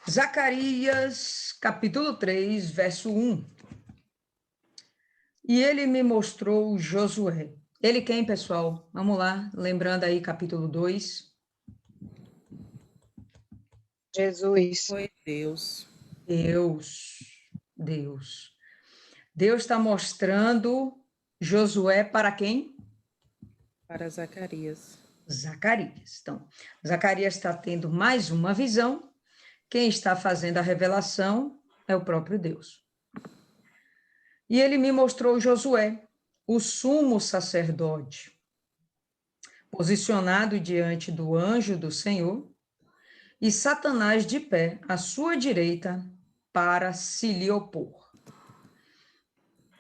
Zacarias, capítulo 3, verso 1. E ele me mostrou Josué. Ele quem, pessoal? Vamos lá, lembrando aí capítulo 2. Jesus. Foi Deus. Deus está mostrando Josué para quem? Para Zacarias. Zacarias. Então, Zacarias está tendo mais uma visão. Quem está fazendo a revelação é o próprio Deus. E ele me mostrou Josué, o sumo sacerdote, posicionado diante do anjo do Senhor, e Satanás de pé à sua direita para se lhe opor.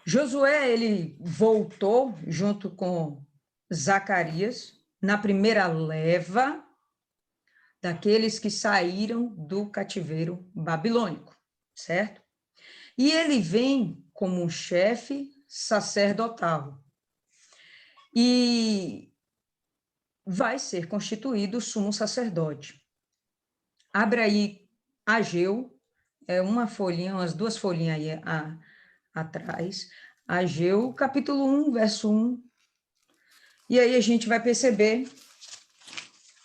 Josué, ele voltou junto com Zacarias na primeira leva daqueles que saíram do cativeiro babilônico, certo? E ele vem como um chefe sacerdotal e vai ser constituído sumo sacerdote. Abre aí Ageu, uma folhinha, umas duas folhinhas aí atrás, Ageu, capítulo 1, verso 1, e aí a gente vai perceber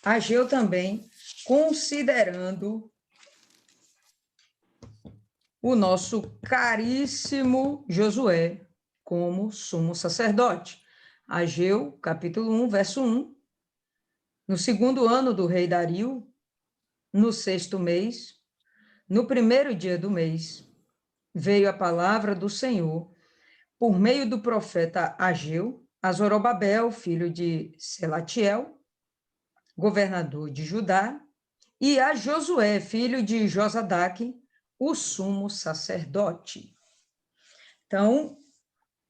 Ageu também considerando o nosso caríssimo Josué como sumo sacerdote. Ageu, capítulo 1, verso 1. No segundo ano do rei Dario, no sexto mês, no primeiro dia do mês, veio a palavra do Senhor por meio do profeta Ageu a Zorobabel, filho de Selatiel, governador de Judá, e a Josué, filho de Josadaque, o sumo sacerdote. Então,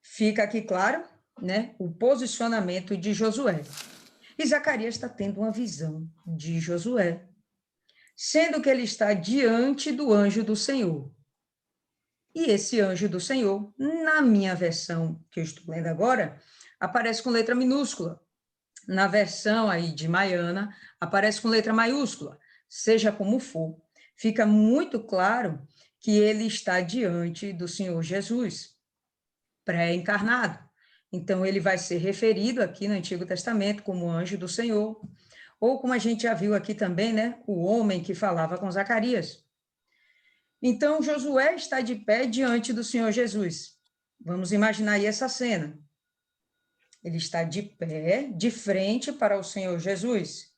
fica aqui claro, né, o posicionamento de Josué. E Zacarias está tendo uma visão de Josué, sendo que ele está diante do anjo do Senhor. E esse anjo do Senhor, na minha versão que eu estou lendo agora, aparece com letra minúscula. Na versão aí de Maiana, aparece com letra maiúscula. Seja como for, fica muito claro que ele está diante do Senhor Jesus, pré-encarnado. Então, ele vai ser referido aqui no Antigo Testamento como anjo do Senhor, ou como a gente já viu aqui também, né, o homem que falava com Zacarias. Então, Josué está de pé diante do Senhor Jesus. Vamos imaginar aí essa cena. Ele está de pé, de frente para o Senhor Jesus.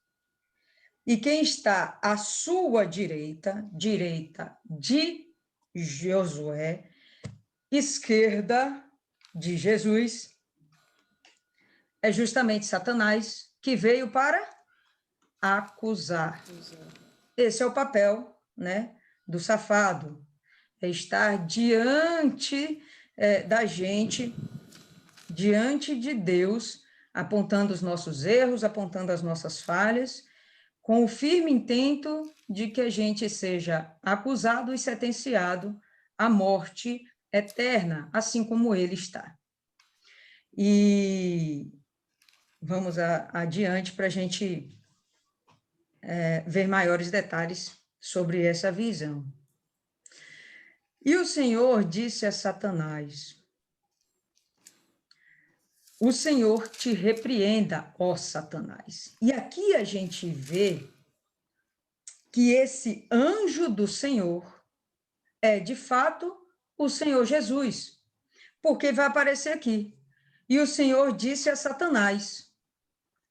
E quem está à sua direita, direita de Josué, esquerda de Jesus, é justamente Satanás, que veio para acusar. Esse é o papel, né, do safado, é estar diante da gente, diante de Deus, apontando os nossos erros, apontando as nossas falhas, com o firme intento de que a gente seja acusado e sentenciado à morte eterna, assim como ele está. E vamos adiante para a gente ver maiores detalhes sobre essa visão. E o Senhor disse a Satanás: o Senhor te repreenda, ó Satanás. E aqui a gente vê que esse anjo do Senhor é, de fato, o Senhor Jesus, porque vai aparecer aqui. E o Senhor disse a Satanás: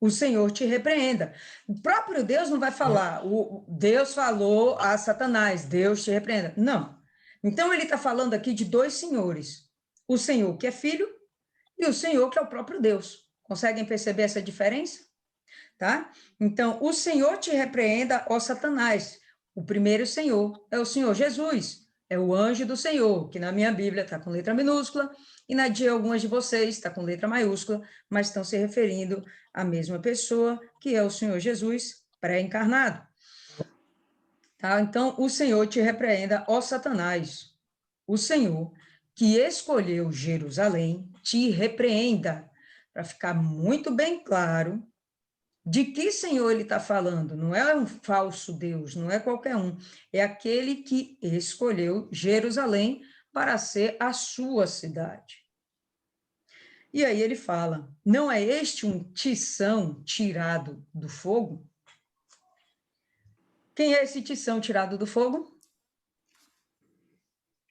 o Senhor te repreenda. O próprio Deus não vai falar, Deus falou a Satanás, Deus te repreenda. Não. Então, ele está falando aqui de dois senhores: o Senhor que é filho e o Senhor que é o próprio Deus. Conseguem perceber essa diferença? Tá? Então, o Senhor te repreenda, ó Satanás. O primeiro Senhor é o Senhor Jesus, é o anjo do Senhor, que na minha Bíblia está com letra minúscula, e na de algumas de vocês está com letra maiúscula, mas estão se referindo à mesma pessoa, que é o Senhor Jesus pré-encarnado. Tá? Então, o Senhor te repreenda, ó Satanás. O Senhor que escolheu Jerusalém te repreenda, para ficar muito bem claro De que Senhor ele está falando? Não é um falso Deus, não é qualquer um. É aquele que escolheu Jerusalém para ser a sua cidade. E aí ele fala: não é este um tição tirado do fogo? Quem é esse tição tirado do fogo?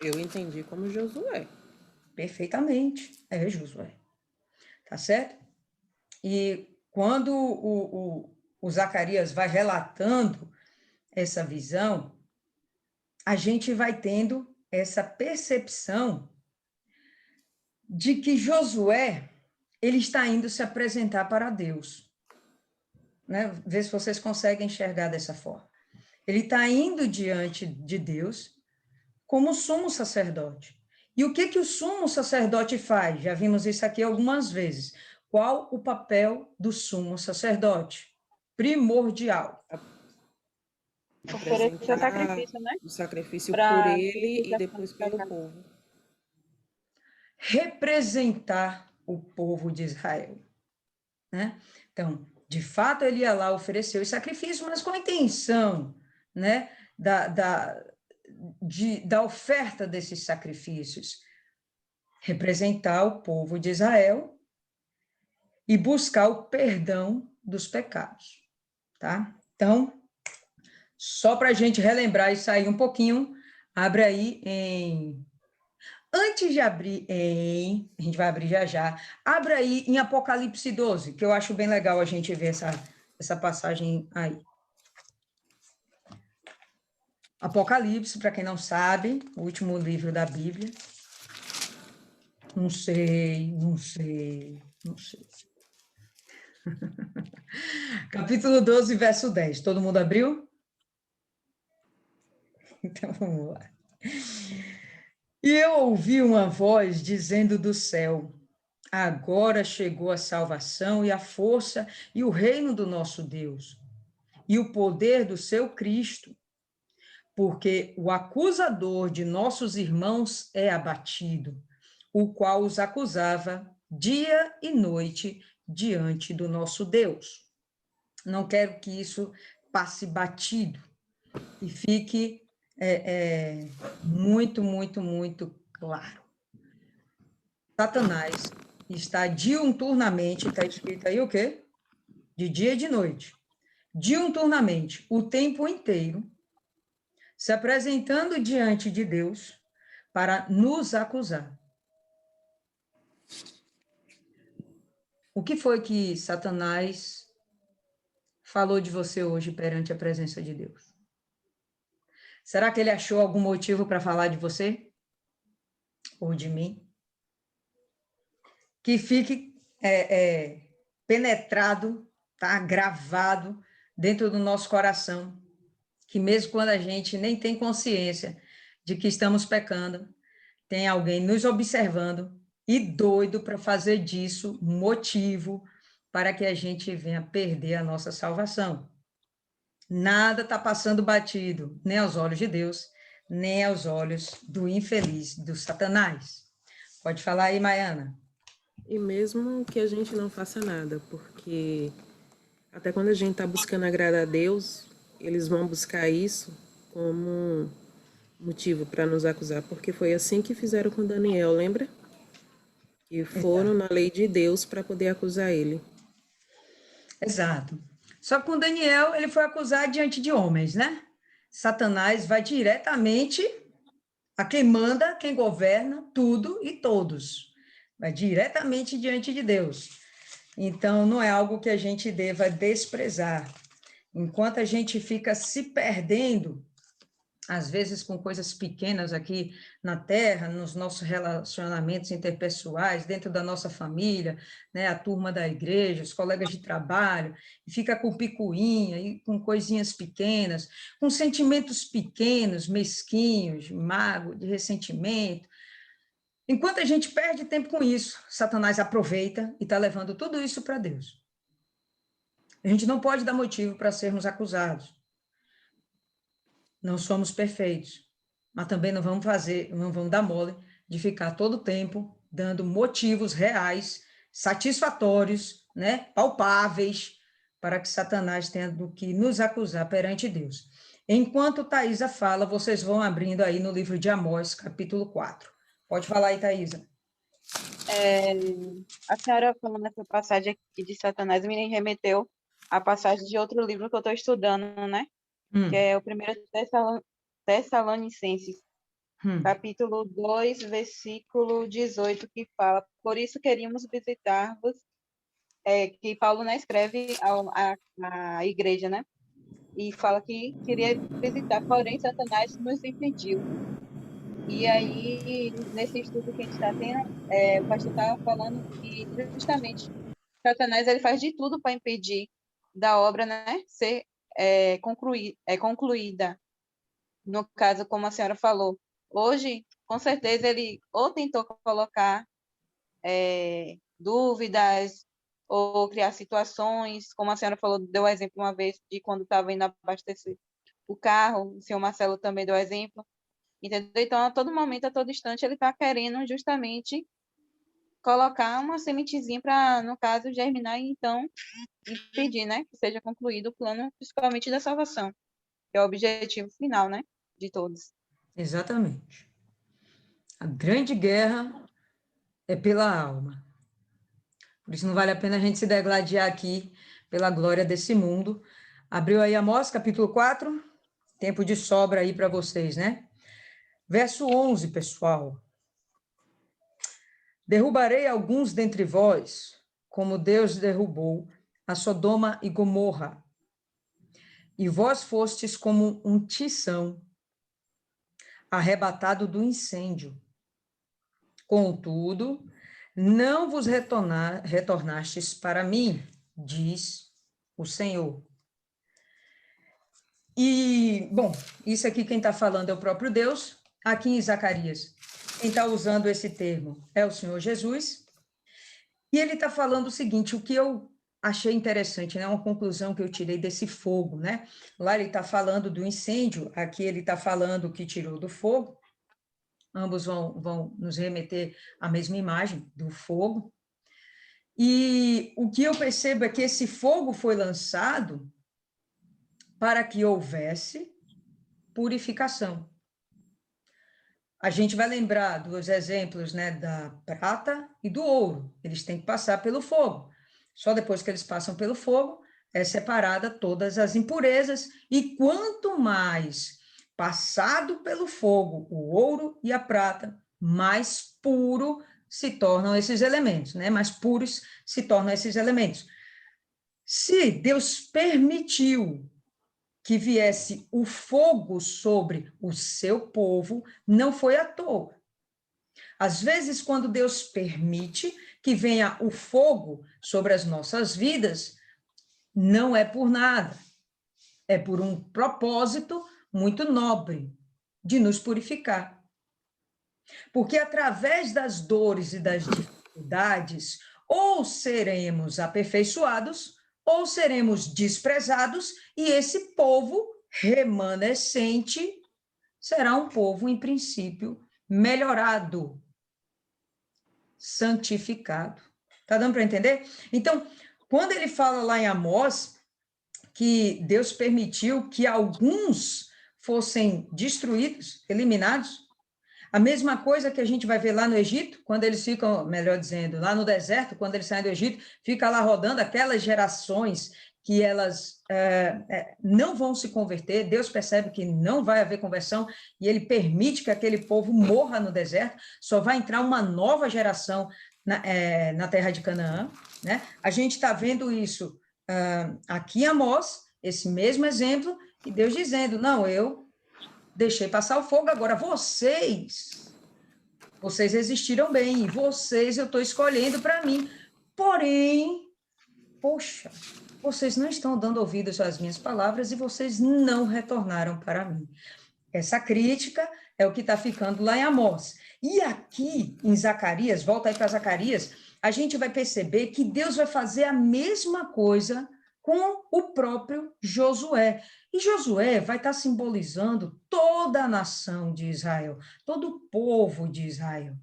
Eu entendi como Josué. Perfeitamente, é Josué. Tá certo? E quando o Zacarias vai relatando essa visão, a gente vai tendo essa percepção de que Josué ele está indo se apresentar para Deus. Né? Vê se vocês conseguem enxergar dessa forma. Ele está indo diante de Deus como sumo sacerdote. E o que o sumo sacerdote faz? Já vimos isso aqui algumas vezes. Qual o papel do sumo sacerdote? Primordial. Oferecer o Apresentar sacrifício, né? o sacrifício por Para ele e purificação depois dos pelo pecados. povo. Representar o povo de Israel. Né? Então, de fato, ele ia lá, ofereceu o sacrifício, mas com a intenção, né, da oferta desses sacrifícios, representar o povo de Israel e buscar o perdão dos pecados, tá? Então, só para a gente relembrar e sair um pouquinho, abre aí em... Antes de abrir em... A gente vai abrir já já. Abre aí em Apocalipse 12, que eu acho bem legal a gente ver essa passagem aí. Apocalipse, para quem não sabe, o último livro da Bíblia. Não sei. Capítulo 12, verso 10. Todo mundo abriu? Então, vamos lá. E eu ouvi uma voz dizendo do céu: agora chegou a salvação e a força e o reino do nosso Deus, e o poder do seu Cristo, porque o acusador de nossos irmãos é abatido, o qual os acusava dia e noite diante do nosso Deus. Não quero que isso passe batido e fique muito claro. Satanás está diuturnamente, está escrito aí o quê? De dia e de noite. Diuturnamente, o tempo inteiro, se apresentando diante de Deus para nos acusar. O que foi que Satanás falou de você hoje perante a presença de Deus? Será que ele achou algum motivo para falar de você? Ou de mim? Que fique penetrado, tá? Gravado dentro do nosso coração, que mesmo quando a gente nem tem consciência de que estamos pecando, tem alguém nos observando e doido para fazer disso motivo para que a gente venha perder a nossa salvação. Nada está passando batido, nem aos olhos de Deus, nem aos olhos do infeliz, do Satanás. Pode falar aí, Maiana. E mesmo que a gente não faça nada, porque até quando a gente está buscando agradar a Deus, eles vão buscar isso como motivo para nos acusar, porque foi assim que fizeram com Daniel, lembra? E foram na lei de Deus para poder acusar ele. Exato. Só que com Daniel, ele foi acusado diante de homens, né? Satanás vai diretamente a quem manda, quem governa tudo e todos. Vai diretamente diante de Deus. Então, não é algo que a gente deva desprezar. Enquanto a gente fica se perdendo, às vezes com coisas pequenas aqui na Terra, nos nossos relacionamentos interpessoais, dentro da nossa família, né, a turma da igreja, os colegas de trabalho, e fica com picuinha, e com coisinhas pequenas, com sentimentos pequenos, mesquinhos, de mágoa, de ressentimento. Enquanto a gente perde tempo com isso, Satanás aproveita e está levando tudo isso para Deus. A gente não pode dar motivo para sermos acusados. Não somos perfeitos, mas também não vamos dar mole de ficar todo o tempo dando motivos reais, satisfatórios, né, palpáveis, para que Satanás tenha do que nos acusar perante Deus. Enquanto Thaisa fala, vocês vão abrindo aí no livro de Amós, capítulo 4. Pode falar aí, Thaisa. A senhora falando nessa passagem aqui de Satanás me remeteu à passagem de outro livro que eu estou estudando, né? Que é o 1 Tessalonicenses, capítulo 2, versículo 18, que fala: por isso queríamos visitar-vos, que Paulo, né, escreve à igreja, né? E fala que queria visitar, porém Satanás nos impediu. E aí, nesse estudo que a gente está tendo, o pastor estava falando que justamente Satanás ele faz de tudo para impedir da obra, né, ser concluída. No caso, como a senhora falou, hoje, com certeza, ele ou tentou colocar dúvidas ou criar situações, como a senhora falou, deu exemplo uma vez de quando estava indo abastecer o carro, o senhor Marcelo também deu exemplo, entendeu? Então, a todo momento, a todo instante, ele está querendo justamente colocar uma sementezinha para, no caso, germinar e, então, impedir, né, que seja concluído o plano, principalmente da salvação, que é o objetivo final, né, de todos. Exatamente. A grande guerra é pela alma. Por isso não vale a pena a gente se degladiar aqui pela glória desse mundo. Abriu aí Amós, capítulo 4, tempo de sobra aí para vocês, né? Verso 11, pessoal. Derrubarei alguns dentre vós, como Deus derrubou a Sodoma e Gomorra. E vós fostes como um tição arrebatado do incêndio. Contudo, não vos retornastes para mim, diz o Senhor. E, bom, isso aqui quem está falando é o próprio Deus. Aqui em Zacarias, quem está usando esse termo é o Senhor Jesus. E ele está falando o seguinte, o que eu achei interessante, né? Uma conclusão que eu tirei desse fogo, né? Lá ele está falando do incêndio, aqui ele está falando que tirou do fogo. Ambos vão nos remeter à mesma imagem do fogo. E o que eu percebo é que esse fogo foi lançado para que houvesse purificação. A gente vai lembrar dos exemplos, né, da prata e do ouro. Eles têm que passar pelo fogo. Só depois que eles passam pelo fogo, é separada todas as impurezas. E quanto mais passado pelo fogo o ouro e a prata, mais puro se tornam esses elementos, né? Mais puros se tornam esses elementos. Se Deus permitiu que viesse o fogo sobre o seu povo, não foi à toa. Às vezes, quando Deus permite que venha o fogo sobre as nossas vidas, não é por nada, é por um propósito muito nobre de nos purificar. Porque através das dores e das dificuldades, ou seremos aperfeiçoados, ou seremos desprezados, e esse povo remanescente será um povo, em princípio, melhorado, santificado. Está dando para entender? Então, quando ele fala lá em Amós que Deus permitiu que alguns fossem destruídos, eliminados, a mesma coisa que a gente vai ver lá no Egito, quando eles ficam, melhor dizendo, lá no deserto, quando eles saem do Egito, fica lá rodando aquelas gerações que elas não vão se converter, Deus percebe que não vai haver conversão, e ele permite que aquele povo morra no deserto, só vai entrar uma nova geração na terra de Canaã, né? A gente está vendo isso aqui em Amós, esse mesmo exemplo, e Deus dizendo, não, eu deixei passar o fogo, agora vocês resistiram bem, e vocês eu estou escolhendo para mim. Porém, poxa, vocês não estão dando ouvidos às minhas palavras e vocês não retornaram para mim. Essa crítica é o que está ficando lá em Amós. E aqui em Zacarias, volta aí para Zacarias, a gente vai perceber que Deus vai fazer a mesma coisa com o próprio Josué. E Josué vai estar simbolizando toda a nação de Israel, todo o povo de Israel.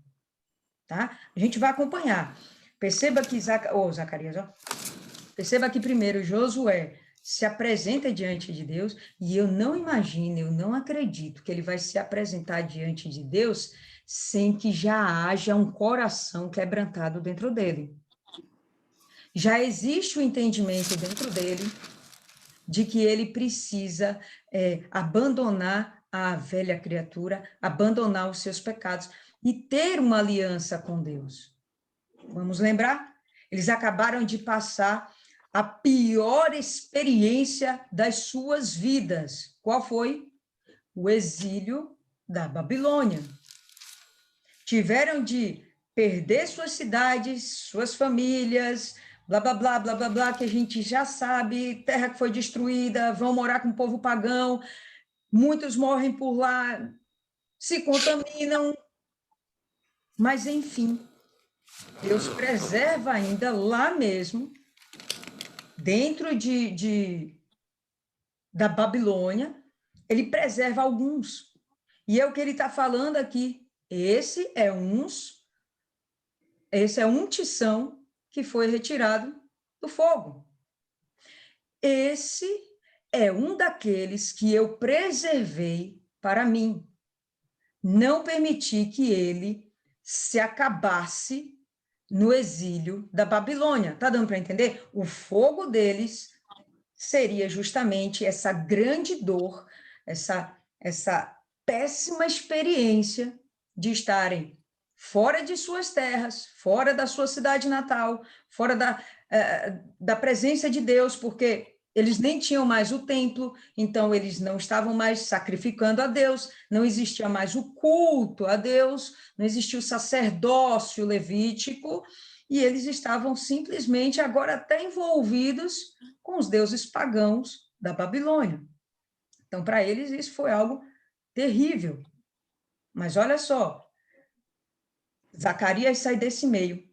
Tá? A gente vai acompanhar. Perceba que Zacarias, ó. Perceba que primeiro Josué se apresenta diante de Deus, e eu não imagino, eu não acredito que ele vai se apresentar diante de Deus sem que já haja um coração quebrantado dentro dele. Já existe o entendimento dentro dele de que ele precisa abandonar a velha criatura, abandonar os seus pecados e ter uma aliança com Deus. Vamos lembrar? Eles acabaram de passar a pior experiência das suas vidas. Qual foi? O exílio da Babilônia. Tiveram de perder suas cidades, suas famílias, blá, blá, blá, blá, blá, blá, que a gente já sabe, terra que foi destruída, vão morar com o povo pagão, muitos morrem por lá, se contaminam, mas, enfim, Deus preserva ainda lá mesmo, dentro da Babilônia, ele preserva alguns. E é o que ele está falando aqui. Esse é um tição que foi retirado do fogo. Esse é um daqueles que eu preservei para mim. Não permiti que ele se acabasse no exílio da Babilônia. Está dando para entender? O fogo deles seria justamente essa grande dor, essa péssima experiência de estarem fora de suas terras, fora da sua cidade natal, fora da presença de Deus, porque eles nem tinham mais o templo, então eles não estavam mais sacrificando a Deus, não existia mais o culto a Deus, não existia o sacerdócio levítico, e eles estavam simplesmente agora até envolvidos com os deuses pagãos da Babilônia. Então, para eles, isso foi algo terrível. Mas olha só, Zacarias sai desse meio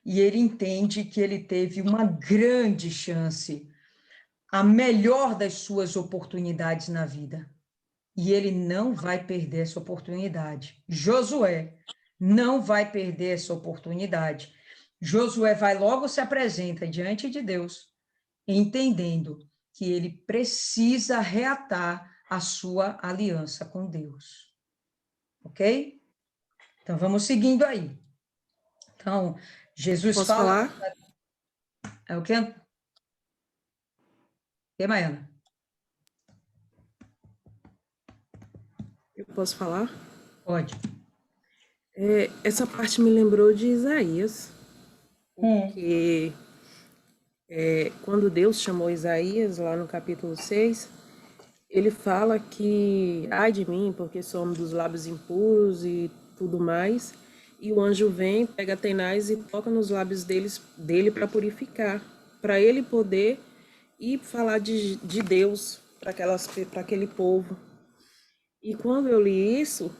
e ele entende que ele teve uma grande chance, a melhor das suas oportunidades na vida. E ele não vai perder essa oportunidade. Josué não vai perder essa oportunidade. Josué vai logo se apresenta diante de Deus, entendendo que ele precisa reatar a sua aliança com Deus. Ok? Então, vamos seguindo aí. Então, Jesus Posso fala... falar? É o quê? O que, Maiana? Eu posso falar? Pode. Essa parte me lembrou de Isaías, porque quando Deus chamou Isaías, lá no capítulo 6, ele fala que, ai de mim, porque sou homem dos lábios impuros e tudo mais, e o anjo vem, pega tenaz e toca nos lábios dele para purificar, para ele poder ir falar de Deus para aquele povo. E quando eu li isso,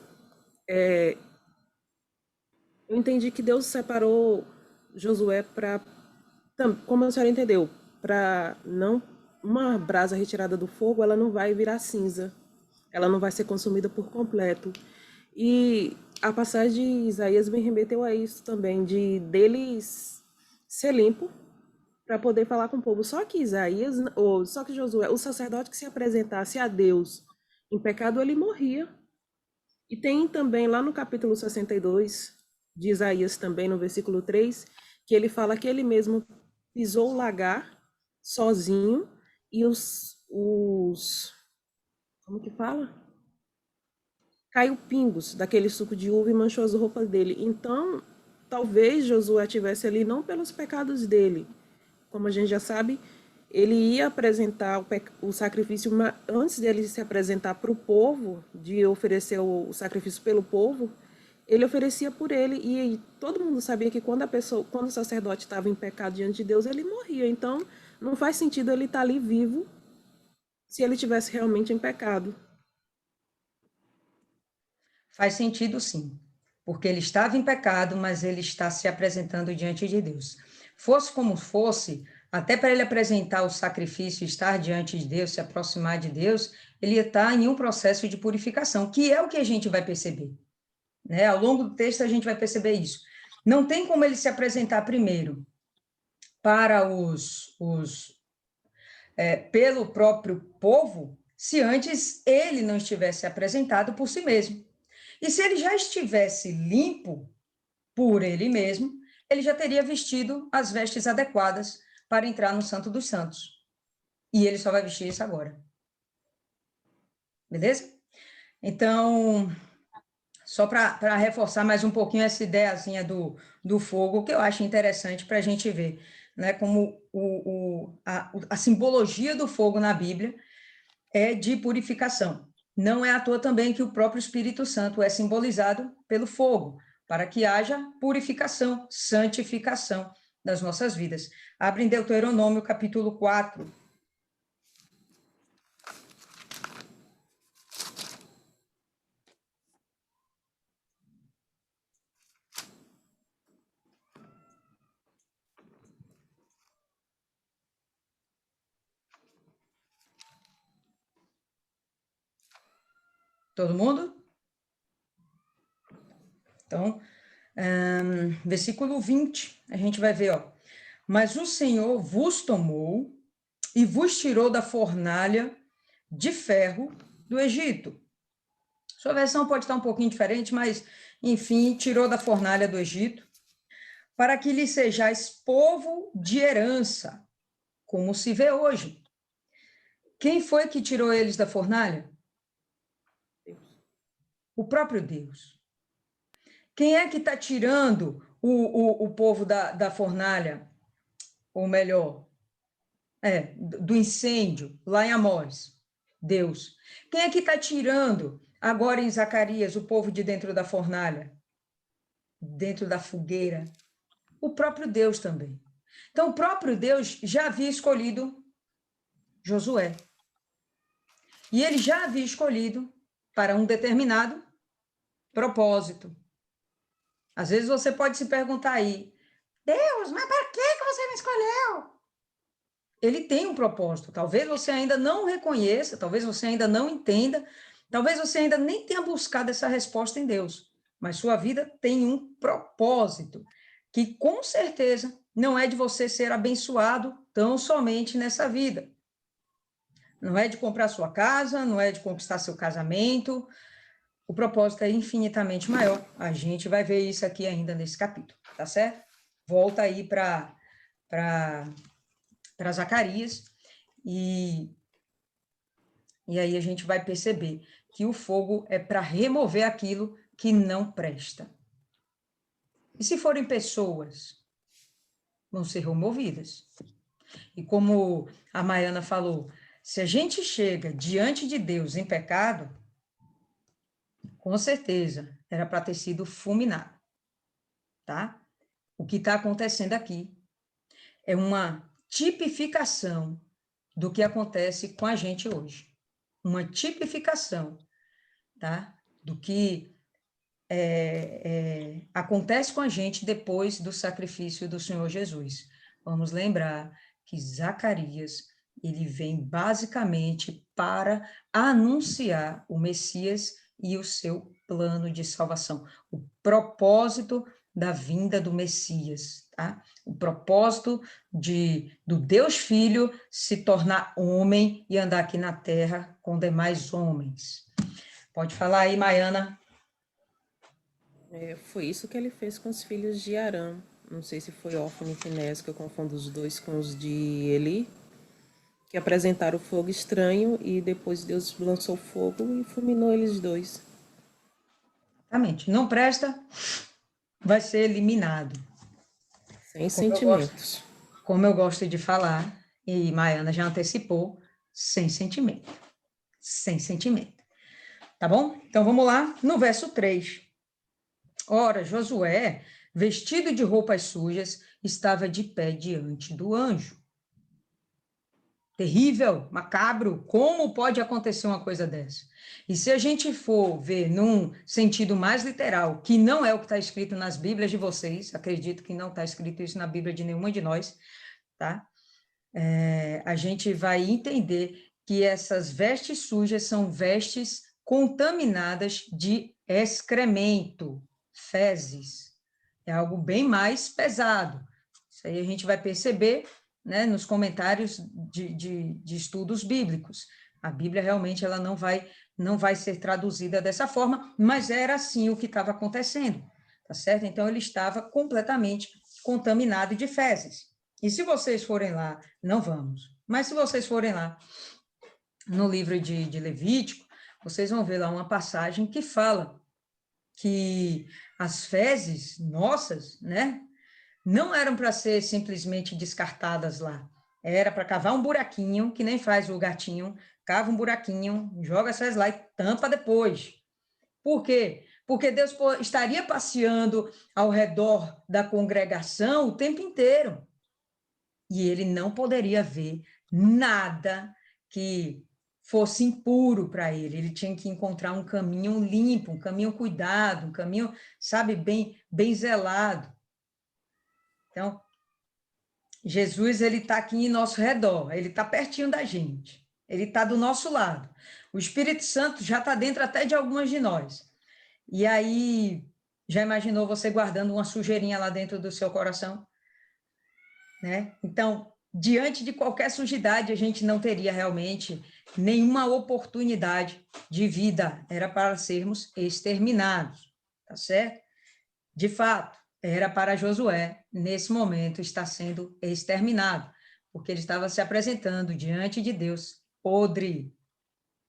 eu entendi que Deus separou Josué para, como a senhora entendeu, para não, uma brasa retirada do fogo, ela não vai virar cinza, ela não vai ser consumida por completo. E a passagem de Isaías me remeteu a isso também, deles ser limpo para poder falar com o povo. Só que só que Josué, o sacerdote que se apresentasse a Deus em pecado, ele morria. E tem também lá no capítulo 62 de Isaías também, no versículo 3, que ele fala que ele mesmo pisou o lagar sozinho e como que fala? Caiu pingos daquele suco de uva e manchou as roupas dele. Então, talvez Josué estivesse ali não pelos pecados dele. Como a gente já sabe, ele ia apresentar o sacrifício, mas antes dele se apresentar para o povo, de oferecer o sacrifício pelo povo, ele oferecia por ele. E todo mundo sabia que quando o sacerdote estava em pecado diante de Deus, ele morria. Então, não faz sentido ele estar ali vivo se ele estivesse realmente em pecado. Faz sentido, sim, porque ele estava em pecado, mas ele está se apresentando diante de Deus. Fosse como fosse, até para ele apresentar o sacrifício, estar diante de Deus, se aproximar de Deus, ele ia estar em um processo de purificação, que é o que a gente vai perceber. Né? Ao longo do texto, a gente vai perceber isso. Não tem como ele se apresentar primeiro para pelo próprio povo, se antes ele não estivesse apresentado por si mesmo. E se ele já estivesse limpo por ele mesmo, ele já teria vestido as vestes adequadas para entrar no Santo dos Santos. E ele só vai vestir isso agora. Beleza? Então, só para reforçar mais um pouquinho essa ideiazinha do fogo, que eu acho interessante para a gente ver, né, como a simbologia do fogo na Bíblia é de purificação. Não é à toa também que o próprio Espírito Santo é simbolizado pelo fogo, para que haja purificação, santificação das nossas vidas. Abre em Deuteronômio, capítulo 4. Todo mundo? Então, versículo 20, a gente vai ver, ó. Mas o Senhor vos tomou e vos tirou da fornalha de ferro do Egito. Sua versão pode estar um pouquinho diferente, mas, enfim, tirou da fornalha do Egito, para que lhe sejais povo de herança, como se vê hoje. Quem foi que tirou eles da fornalha? O próprio Deus. Quem é que está tirando o povo da fornalha? Ou melhor, do incêndio, lá em Amós? Deus. Quem é que está tirando, agora em Zacarias, o povo de dentro da fornalha? Dentro da fogueira? O próprio Deus também. Então, o próprio Deus já havia escolhido Josué. E ele já havia escolhido para um determinado propósito. Às vezes você pode se perguntar aí, Deus, mas para que você me escolheu? Ele tem um propósito. Talvez você ainda não reconheça, talvez você ainda não entenda, talvez você ainda nem tenha buscado essa resposta em Deus. Mas sua vida tem um propósito, que com certeza não é de você ser abençoado tão somente nessa vida. Não é de comprar sua casa, não é de conquistar seu casamento. O propósito é infinitamente maior. A gente vai ver isso aqui ainda nesse capítulo, tá certo? Volta aí para Zacarias e aí a gente vai perceber que o fogo é para remover aquilo que não presta. E se forem pessoas, vão ser removidas. E como a Maiana falou, se a gente chega diante de Deus em pecado, com certeza era para ter sido fulminado, tá? O que está acontecendo aqui é uma tipificação do que acontece com a gente hoje. Uma tipificação, tá? Do que acontece com a gente depois do sacrifício do Senhor Jesus. Vamos lembrar que Zacarias, ele vem basicamente para anunciar o Messias e o seu plano de salvação, o propósito da vinda do Messias, tá? O propósito do Deus Filho se tornar homem e andar aqui na terra com demais homens. Pode falar aí, Maiana. Foi isso que ele fez com os filhos de Arã. Não sei se foi Ófni e Finéias, que eu confundo os dois com os de Eli, que apresentaram o fogo estranho e depois Deus lançou fogo e fulminou eles dois. Exatamente. Não presta, vai ser eliminado. Sem sentimentos. Como eu gosto de falar, e Maiana já antecipou, sem sentimento. Sem sentimento. Tá bom? Então vamos lá no verso 3. Ora, Josué, vestido de roupas sujas, estava de pé diante do anjo. Terrível, macabro, como pode acontecer uma coisa dessa? E se a gente for ver num sentido mais literal, que não é o que está escrito nas Bíblias de vocês, acredito que não está escrito isso na Bíblia de nenhuma de nós, tá? A gente vai entender que essas vestes sujas são vestes contaminadas de excremento, fezes. É algo bem mais pesado. Isso aí a gente vai perceber, né, nos comentários de estudos bíblicos. A Bíblia realmente ela não vai ser traduzida dessa forma, mas era assim o que estava acontecendo, tá certo? Então, ele estava completamente contaminado de fezes. E se vocês forem lá, não vamos, mas se vocês forem lá no livro de Levítico, vocês vão ver lá uma passagem que fala que as fezes nossas, né, não eram para ser simplesmente descartadas lá. Era para cavar um buraquinho, que nem faz o gatinho, cava um buraquinho, joga as fezes lá e tampa depois. Por quê? Porque Deus estaria passeando ao redor da congregação o tempo inteiro. E ele não poderia ver nada que fosse impuro para ele. Ele tinha que encontrar um caminho limpo, um caminho cuidado, um caminho, sabe, bem zelado. Então, Jesus, ele está aqui em nosso redor, ele está pertinho da gente, ele está do nosso lado. O Espírito Santo já está dentro até de algumas de nós. E aí, já imaginou você guardando uma sujeirinha lá dentro do seu coração? Né? Então, diante de qualquer sujidade, a gente não teria realmente nenhuma oportunidade de vida, era para sermos exterminados, tá certo? De fato, era para Josué, nesse momento, estar sendo exterminado, porque ele estava se apresentando diante de Deus podre,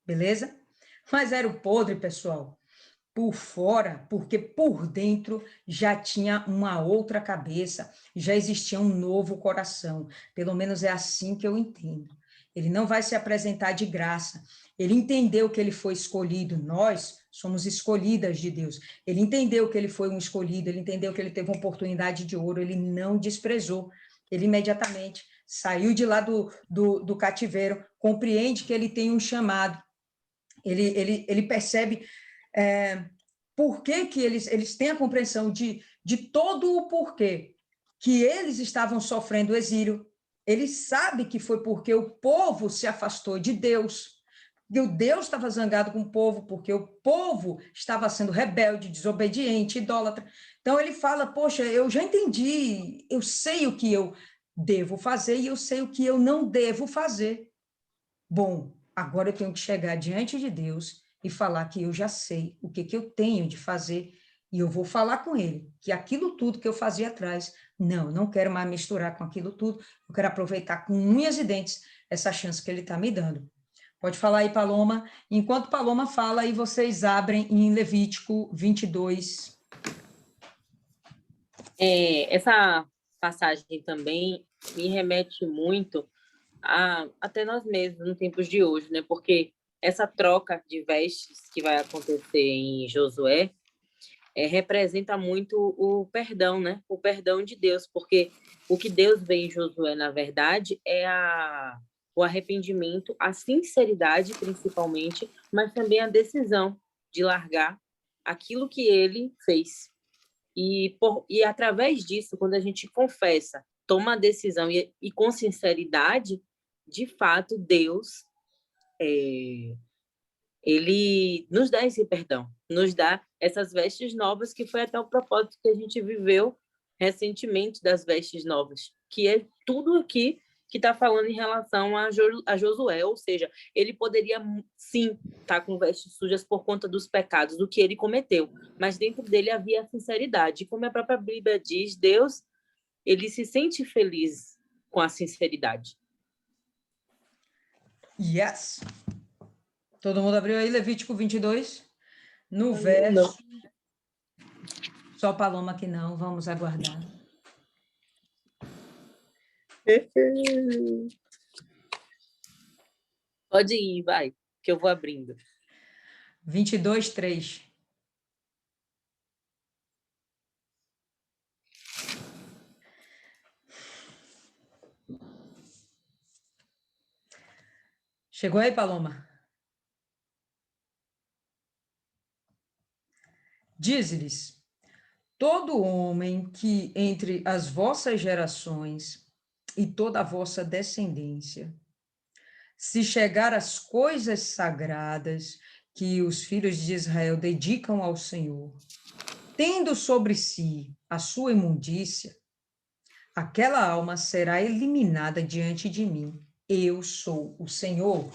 beleza? Mas era o podre, pessoal, por fora, porque por dentro já tinha uma outra cabeça, já existia um novo coração. Pelo menos é assim que eu entendo. Ele não vai se apresentar de graça. Ele entendeu que ele foi escolhido. Nós somos escolhidas de Deus. Ele entendeu que ele foi um escolhido, ele entendeu que ele teve uma oportunidade de ouro, ele não desprezou. Ele imediatamente saiu de lá do cativeiro, compreende que ele tem um chamado. Ele percebe por que eles têm a compreensão de todo o porquê que eles estavam sofrendo o exílio. Ele sabe que foi porque o povo se afastou de Deus. E o Deus estava zangado com o povo, porque o povo estava sendo rebelde, desobediente, idólatra. Então ele fala, poxa, eu já entendi, eu sei o que eu devo fazer e eu sei o que eu não devo fazer. Bom, agora eu tenho que chegar diante de Deus e falar que eu já sei o que eu tenho de fazer e eu vou falar com ele que aquilo tudo que eu fazia atrás, não quero mais misturar com aquilo tudo, eu quero aproveitar com unhas e dentes essa chance que ele está me dando. Pode falar aí, Paloma. Enquanto Paloma fala, aí vocês abrem em Levítico 22. Essa passagem também me remete muito até nós mesmos, nos tempos de hoje, né? Porque essa troca de vestes que vai acontecer em Josué representa muito o perdão, né? O perdão de Deus, porque o que Deus vê em Josué, na verdade, é o arrependimento, a sinceridade, principalmente, mas também a decisão de largar aquilo que ele fez. E através disso, quando a gente confessa, toma a decisão e com sinceridade, de fato, Deus, ele nos dá esse perdão, nos dá essas vestes novas, que foi até o propósito que a gente viveu recentemente das vestes novas, que é tudo aqui que está falando em relação a Josué, ou seja, ele poderia sim estar com vestes sujas por conta dos pecados, do que ele cometeu, mas dentro dele havia a sinceridade, como a própria Bíblia diz, Deus, ele se sente feliz com a sinceridade. Yes! Todo mundo abriu aí Levítico 22? No verso... Não. Só Paloma que não, vamos aguardar. Pode ir, vai, que eu vou abrindo. 22, 3. Chegou aí, Paloma? Diz-lhes: todo homem que entre as vossas gerações e toda a vossa descendência se chegar às coisas sagradas que os filhos de Israel dedicam ao Senhor, tendo sobre si a sua imundícia, aquela alma será eliminada diante de mim. Eu sou o Senhor.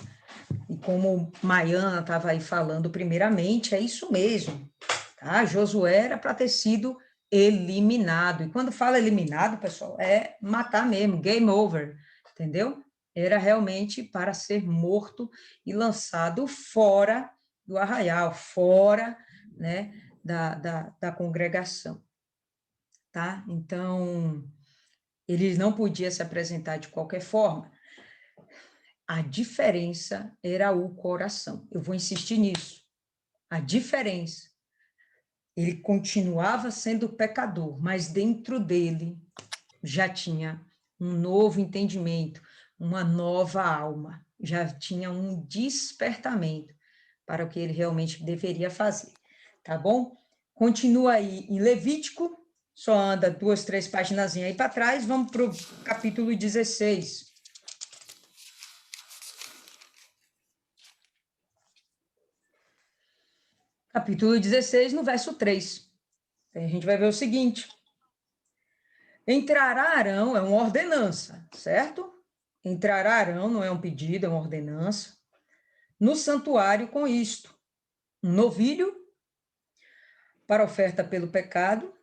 E como Maiana estava aí falando primeiramente, é isso mesmo. Tá? Josué era para ter sido eliminado. E quando fala eliminado, pessoal, é matar mesmo, game over, entendeu? Era realmente para ser morto e lançado fora do arraial, fora, né, da congregação. Tá? Então, ele não podia se apresentar de qualquer forma. A diferença era o coração. Eu vou insistir nisso. A diferença. Ele continuava sendo pecador, mas dentro dele já tinha um novo entendimento, uma nova alma, já tinha um despertamento para o que ele realmente deveria fazer. Tá bom? Continua aí em Levítico, só anda 2, 3 páginas aí para trás, vamos para o capítulo 16. Capítulo 16, no verso 3. A gente vai ver o seguinte: entrará Arão, é uma ordenança, certo? Entrará Arão, não é um pedido, é uma ordenança, no santuário com isto: um novilho para oferta pelo pecado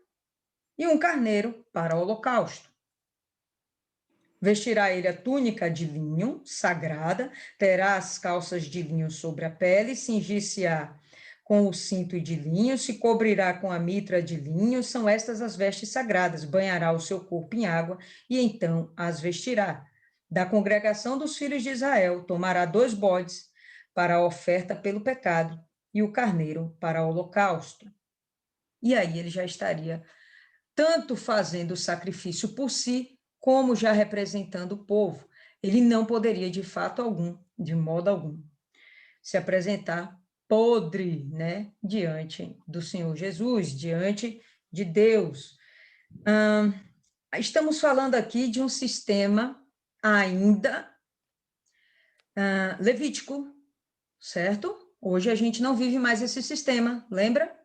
e um carneiro para o holocausto. Vestirá ele a túnica de linho sagrada, terá as calças de linho sobre a pele, cingir-se-á com o cinto de linho, se cobrirá com a mitra de linho, são estas as vestes sagradas, banhará o seu corpo em água e então as vestirá. Da congregação dos filhos de Israel, tomará 2 bodes para a oferta pelo pecado e o carneiro para o holocausto. E aí ele já estaria tanto fazendo o sacrifício por si, como já representando o povo. Ele não poderia, de fato algum, de modo algum, se apresentar podre, né, diante do Senhor Jesus, diante de Deus. Estamos falando aqui de um sistema ainda levítico, certo? Hoje a gente não vive mais esse sistema, lembra?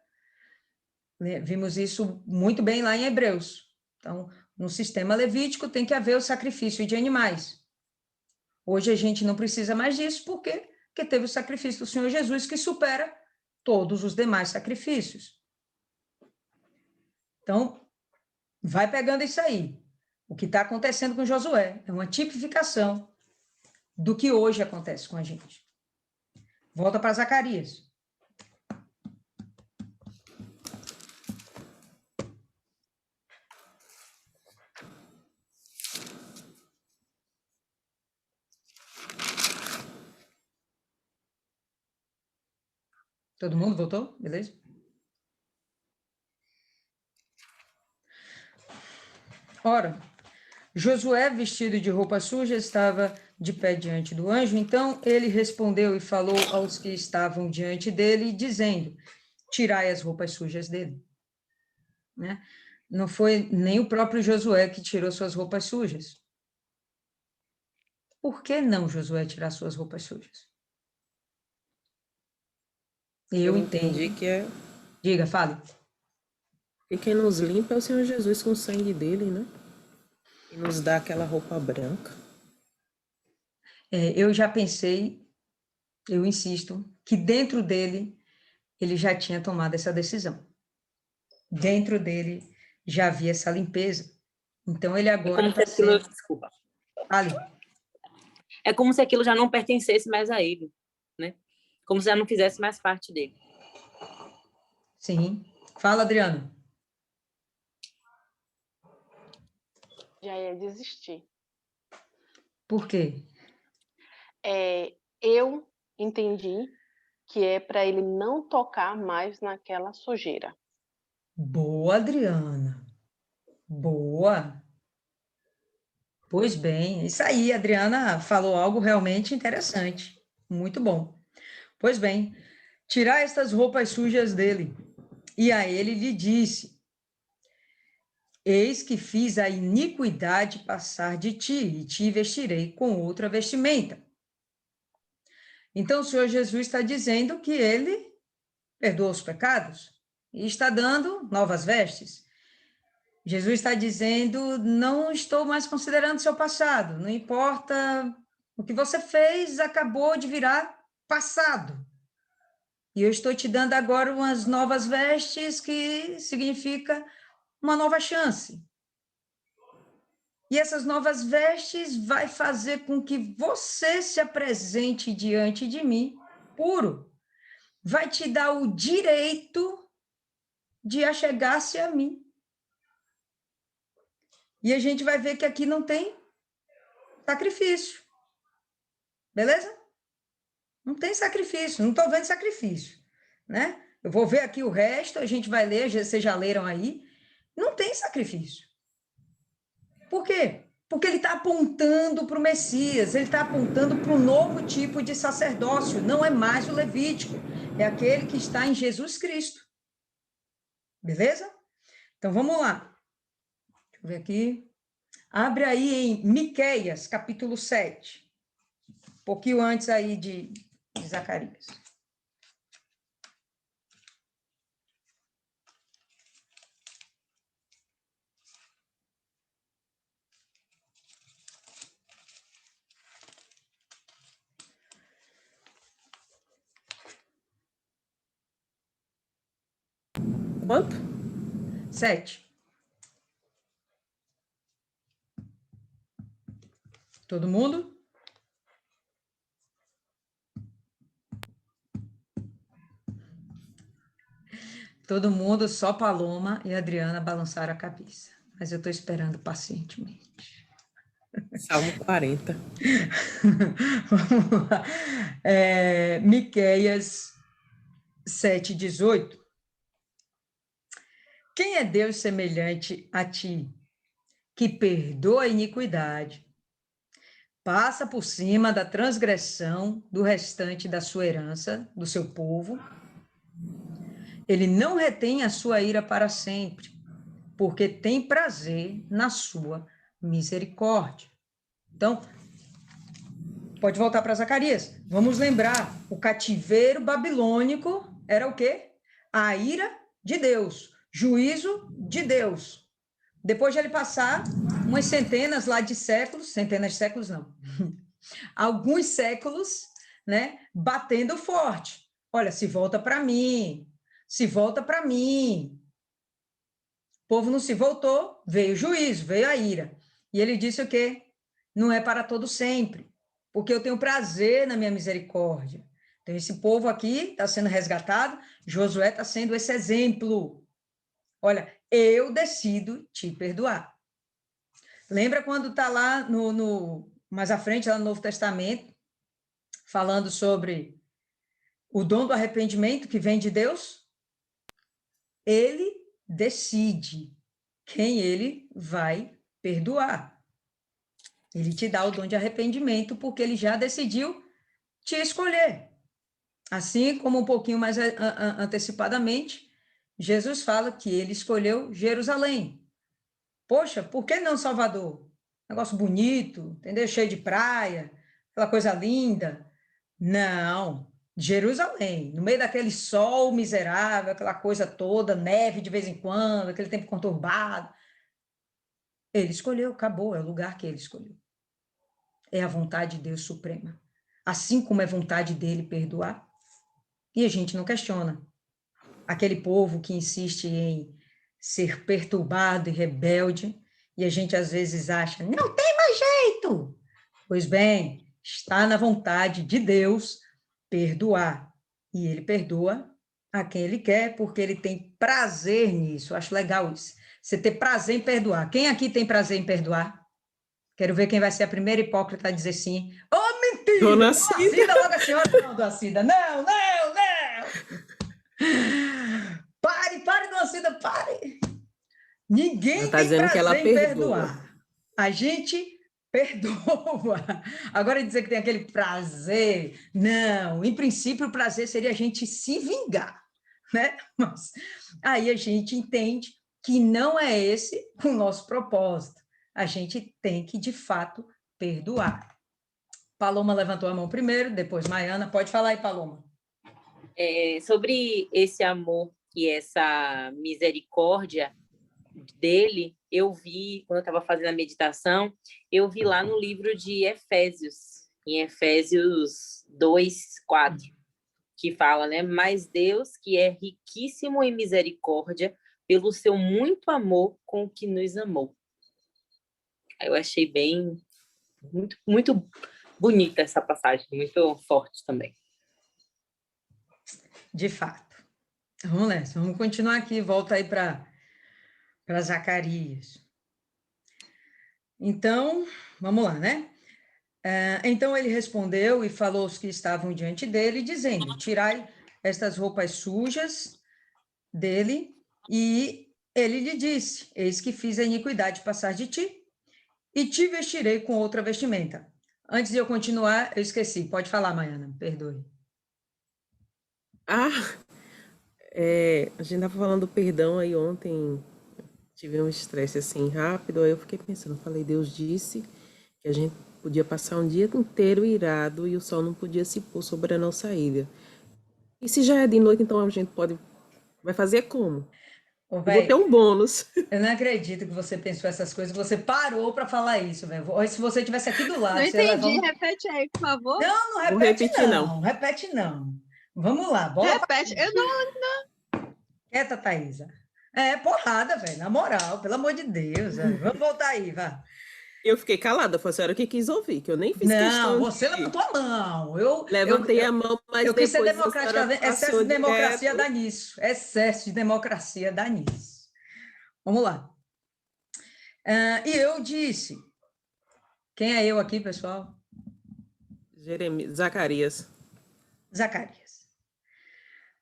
Vimos isso muito bem lá em Hebreus. Então, no sistema levítico tem que haver o sacrifício de animais. Hoje a gente não precisa mais disso, por quê? Porque teve o sacrifício do Senhor Jesus que supera todos os demais sacrifícios. Então, vai pegando isso aí. O que está acontecendo com Josué é uma tipificação do que hoje acontece com a gente. Volta para Zacarias. Todo mundo voltou? Beleza? Ora, Josué, vestido de roupa suja, estava de pé diante do anjo. Então ele respondeu e falou aos que estavam diante dele, dizendo: tirai as roupas sujas dele. Né? Não foi nem o próprio Josué que tirou suas roupas sujas. Por que não Josué tirar suas roupas sujas? Eu entendi entendo. que é... Diga, fale. E quem nos limpa é o Senhor Jesus com o sangue dele, né? E nos dá aquela roupa branca. Eu já pensei, eu insisto, que dentro dele, ele já tinha tomado essa decisão. Dentro dele já havia essa limpeza. Então ele agora está sendo... Desculpa. Fale. É como se aquilo já não pertencesse mais a ele, né? Como se já não fizesse mais parte dele. Sim. Fala, Adriana. Já ia desistir. Por quê? Eu entendi que é para ele não tocar mais naquela sujeira. Boa, Adriana. Boa. Pois bem, isso aí, a Adriana falou algo realmente interessante. Muito bom. Pois bem, tirar estas roupas sujas dele. E a ele lhe disse: eis que fiz a iniquidade passar de ti, e te vestirei com outra vestimenta. Então, o Senhor Jesus está dizendo que ele perdoa os pecados e está dando novas vestes. Jesus está dizendo, não estou mais considerando seu passado, não importa o que você fez, acabou de virar passado. E eu estou te dando agora umas novas vestes, que significa uma nova chance. E essas novas vestes vai fazer com que você se apresente diante de mim puro. Vai te dar o direito de achegar-se a mim. E a gente vai ver que aqui não tem sacrifício. Beleza? Não tem sacrifício, não estou vendo sacrifício, né? Eu vou ver aqui o resto, a gente vai ler, vocês já leram aí. Não tem sacrifício. Por quê? Porque ele está apontando para o Messias, ele está apontando para um novo tipo de sacerdócio, não é mais o levítico, é aquele que está em Jesus Cristo. Beleza? Então, vamos lá. Deixa eu ver aqui. Abre aí em Miqueias, capítulo 7. Um pouquinho antes aí de Zacarias. Quanto? 7. Todo mundo? Todo mundo, só Paloma e Adriana balançaram a cabeça. Mas eu estou esperando pacientemente. Salmo 40. Vamos lá. Miqueias 7:18. Quem é Deus semelhante a ti, que perdoa a iniquidade, passa por cima da transgressão do restante da sua herança, do seu povo? Ele não retém a sua ira para sempre, porque tem prazer na sua misericórdia. Então, pode voltar para Zacarias. Vamos lembrar, o cativeiro babilônico era o quê? A ira de Deus, juízo de Deus. Depois de ele passar umas centenas lá de séculos, centenas de séculos não, alguns séculos, né, batendo forte. Olha, se volta para mim, se volta para mim. O povo não se voltou, veio o juízo, veio a ira. E ele disse o quê? Não é para todo sempre, porque eu tenho prazer na minha misericórdia. Então, esse povo aqui está sendo resgatado, Josué está sendo esse exemplo. Olha, eu decido te perdoar. Lembra quando está lá mais à frente, lá no Novo Testamento, falando sobre o dom do arrependimento que vem de Deus? Ele decide quem ele vai perdoar. Ele te dá o dom de arrependimento porque ele já decidiu te escolher. Assim como um pouquinho mais antecipadamente, Jesus fala que ele escolheu Jerusalém. Poxa, por que não Salvador? Negócio bonito, entendeu? Cheio de praia, aquela coisa linda. Não, Jerusalém, no meio daquele sol miserável, aquela coisa toda, neve de vez em quando, aquele tempo conturbado. Ele escolheu, acabou, é o lugar que ele escolheu. É a vontade de Deus suprema. Assim como é vontade dele perdoar. E a gente não questiona. Aquele povo que insiste em ser perturbado e rebelde, e a gente às vezes acha, não tem mais jeito. Pois bem, está na vontade de Deus perdoar. E ele perdoa a quem ele quer, porque ele tem prazer nisso. Eu acho legal isso. Você ter prazer em perdoar. Quem aqui tem prazer em perdoar? Quero ver quem vai ser a primeira hipócrita a dizer sim. Oh, mentira! Dona Cida. Cida, logo a senhora. Não, Dona Cida. Não, não, não! Pare, Dona Cida, pare! Ninguém tá tem dizendo que ela prazer em perdoa. perdoar. A gente perdoa. Agora dizer que tem aquele prazer, não. Em princípio, o prazer seria a gente se vingar, né? Mas aí a gente entende que não é esse o nosso propósito. A gente tem que, de fato, perdoar. Paloma levantou a mão primeiro, depois Maiana. Pode falar aí, Paloma. Sobre esse amor e essa misericórdia dele, eu vi, quando eu estava fazendo a meditação, eu vi lá no livro de Efésios, em Efésios 2:4, que fala, né? Mas Deus, que é riquíssimo em misericórdia, pelo seu muito amor com que nos amou. Eu achei muito bonita essa passagem, muito forte também. De fato. Vamos nessa, vamos continuar aqui, volta aí para Zacarias. Então, vamos lá, né? Então ele respondeu e falou aos que estavam diante dele, dizendo: tirai estas roupas sujas dele. E ele lhe disse: eis que fiz a iniquidade passar de ti, e te vestirei com outra vestimenta. Antes de eu continuar, eu esqueci. Pode falar, Maiana, perdoe. A gente estava falando do perdão aí ontem, tive um estresse assim rápido, aí eu fiquei pensando, falei, Deus disse que a gente podia passar um dia inteiro irado e o sol não podia se pôr sobre a nossa ilha. E se já é de noite, então a gente vai fazer como? Ô, eu vou ter um bônus. Eu não acredito que você pensou essas coisas, você parou para falar isso, velho. Se você tivesse aqui do lado... Não você entendi, repete aí, por favor. Não Vou repete repetir, não. Repete não. Vamos lá, bola. Repete, eu não... Quieta, Thaisa. Porrada, velho, na moral, pelo amor de Deus, velho. Vamos voltar aí, vá. Eu fiquei calada, foi a senhora que quis ouvir, que eu nem fiz questão Não, você levantou a mão. Eu levantei a mão, mas eu quis ser depois democrática. Excesso de democracia dá nisso. Excesso de democracia dá nisso. Vamos lá. E eu disse... Quem é eu aqui, pessoal? Zacarias. Zacarias.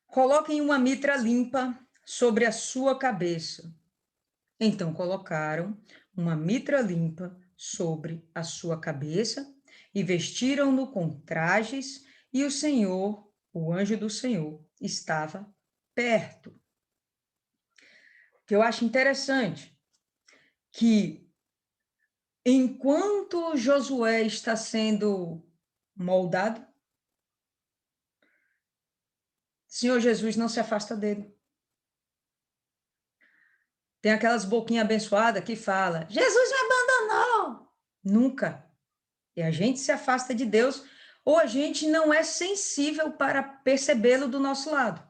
Coloquem uma mitra limpa sobre a sua cabeça. Então colocaram uma mitra limpa sobre a sua cabeça e vestiram-no com trajes, e o Senhor, o anjo do Senhor, estava perto. O que eu acho interessante, que enquanto Josué está sendo moldado, o Senhor Jesus não se afasta dele. Tem aquelas boquinhas abençoadas que fala, Jesus me abandonou. Nunca. E a gente se afasta de Deus, ou a gente não é sensível para percebê-lo do nosso lado.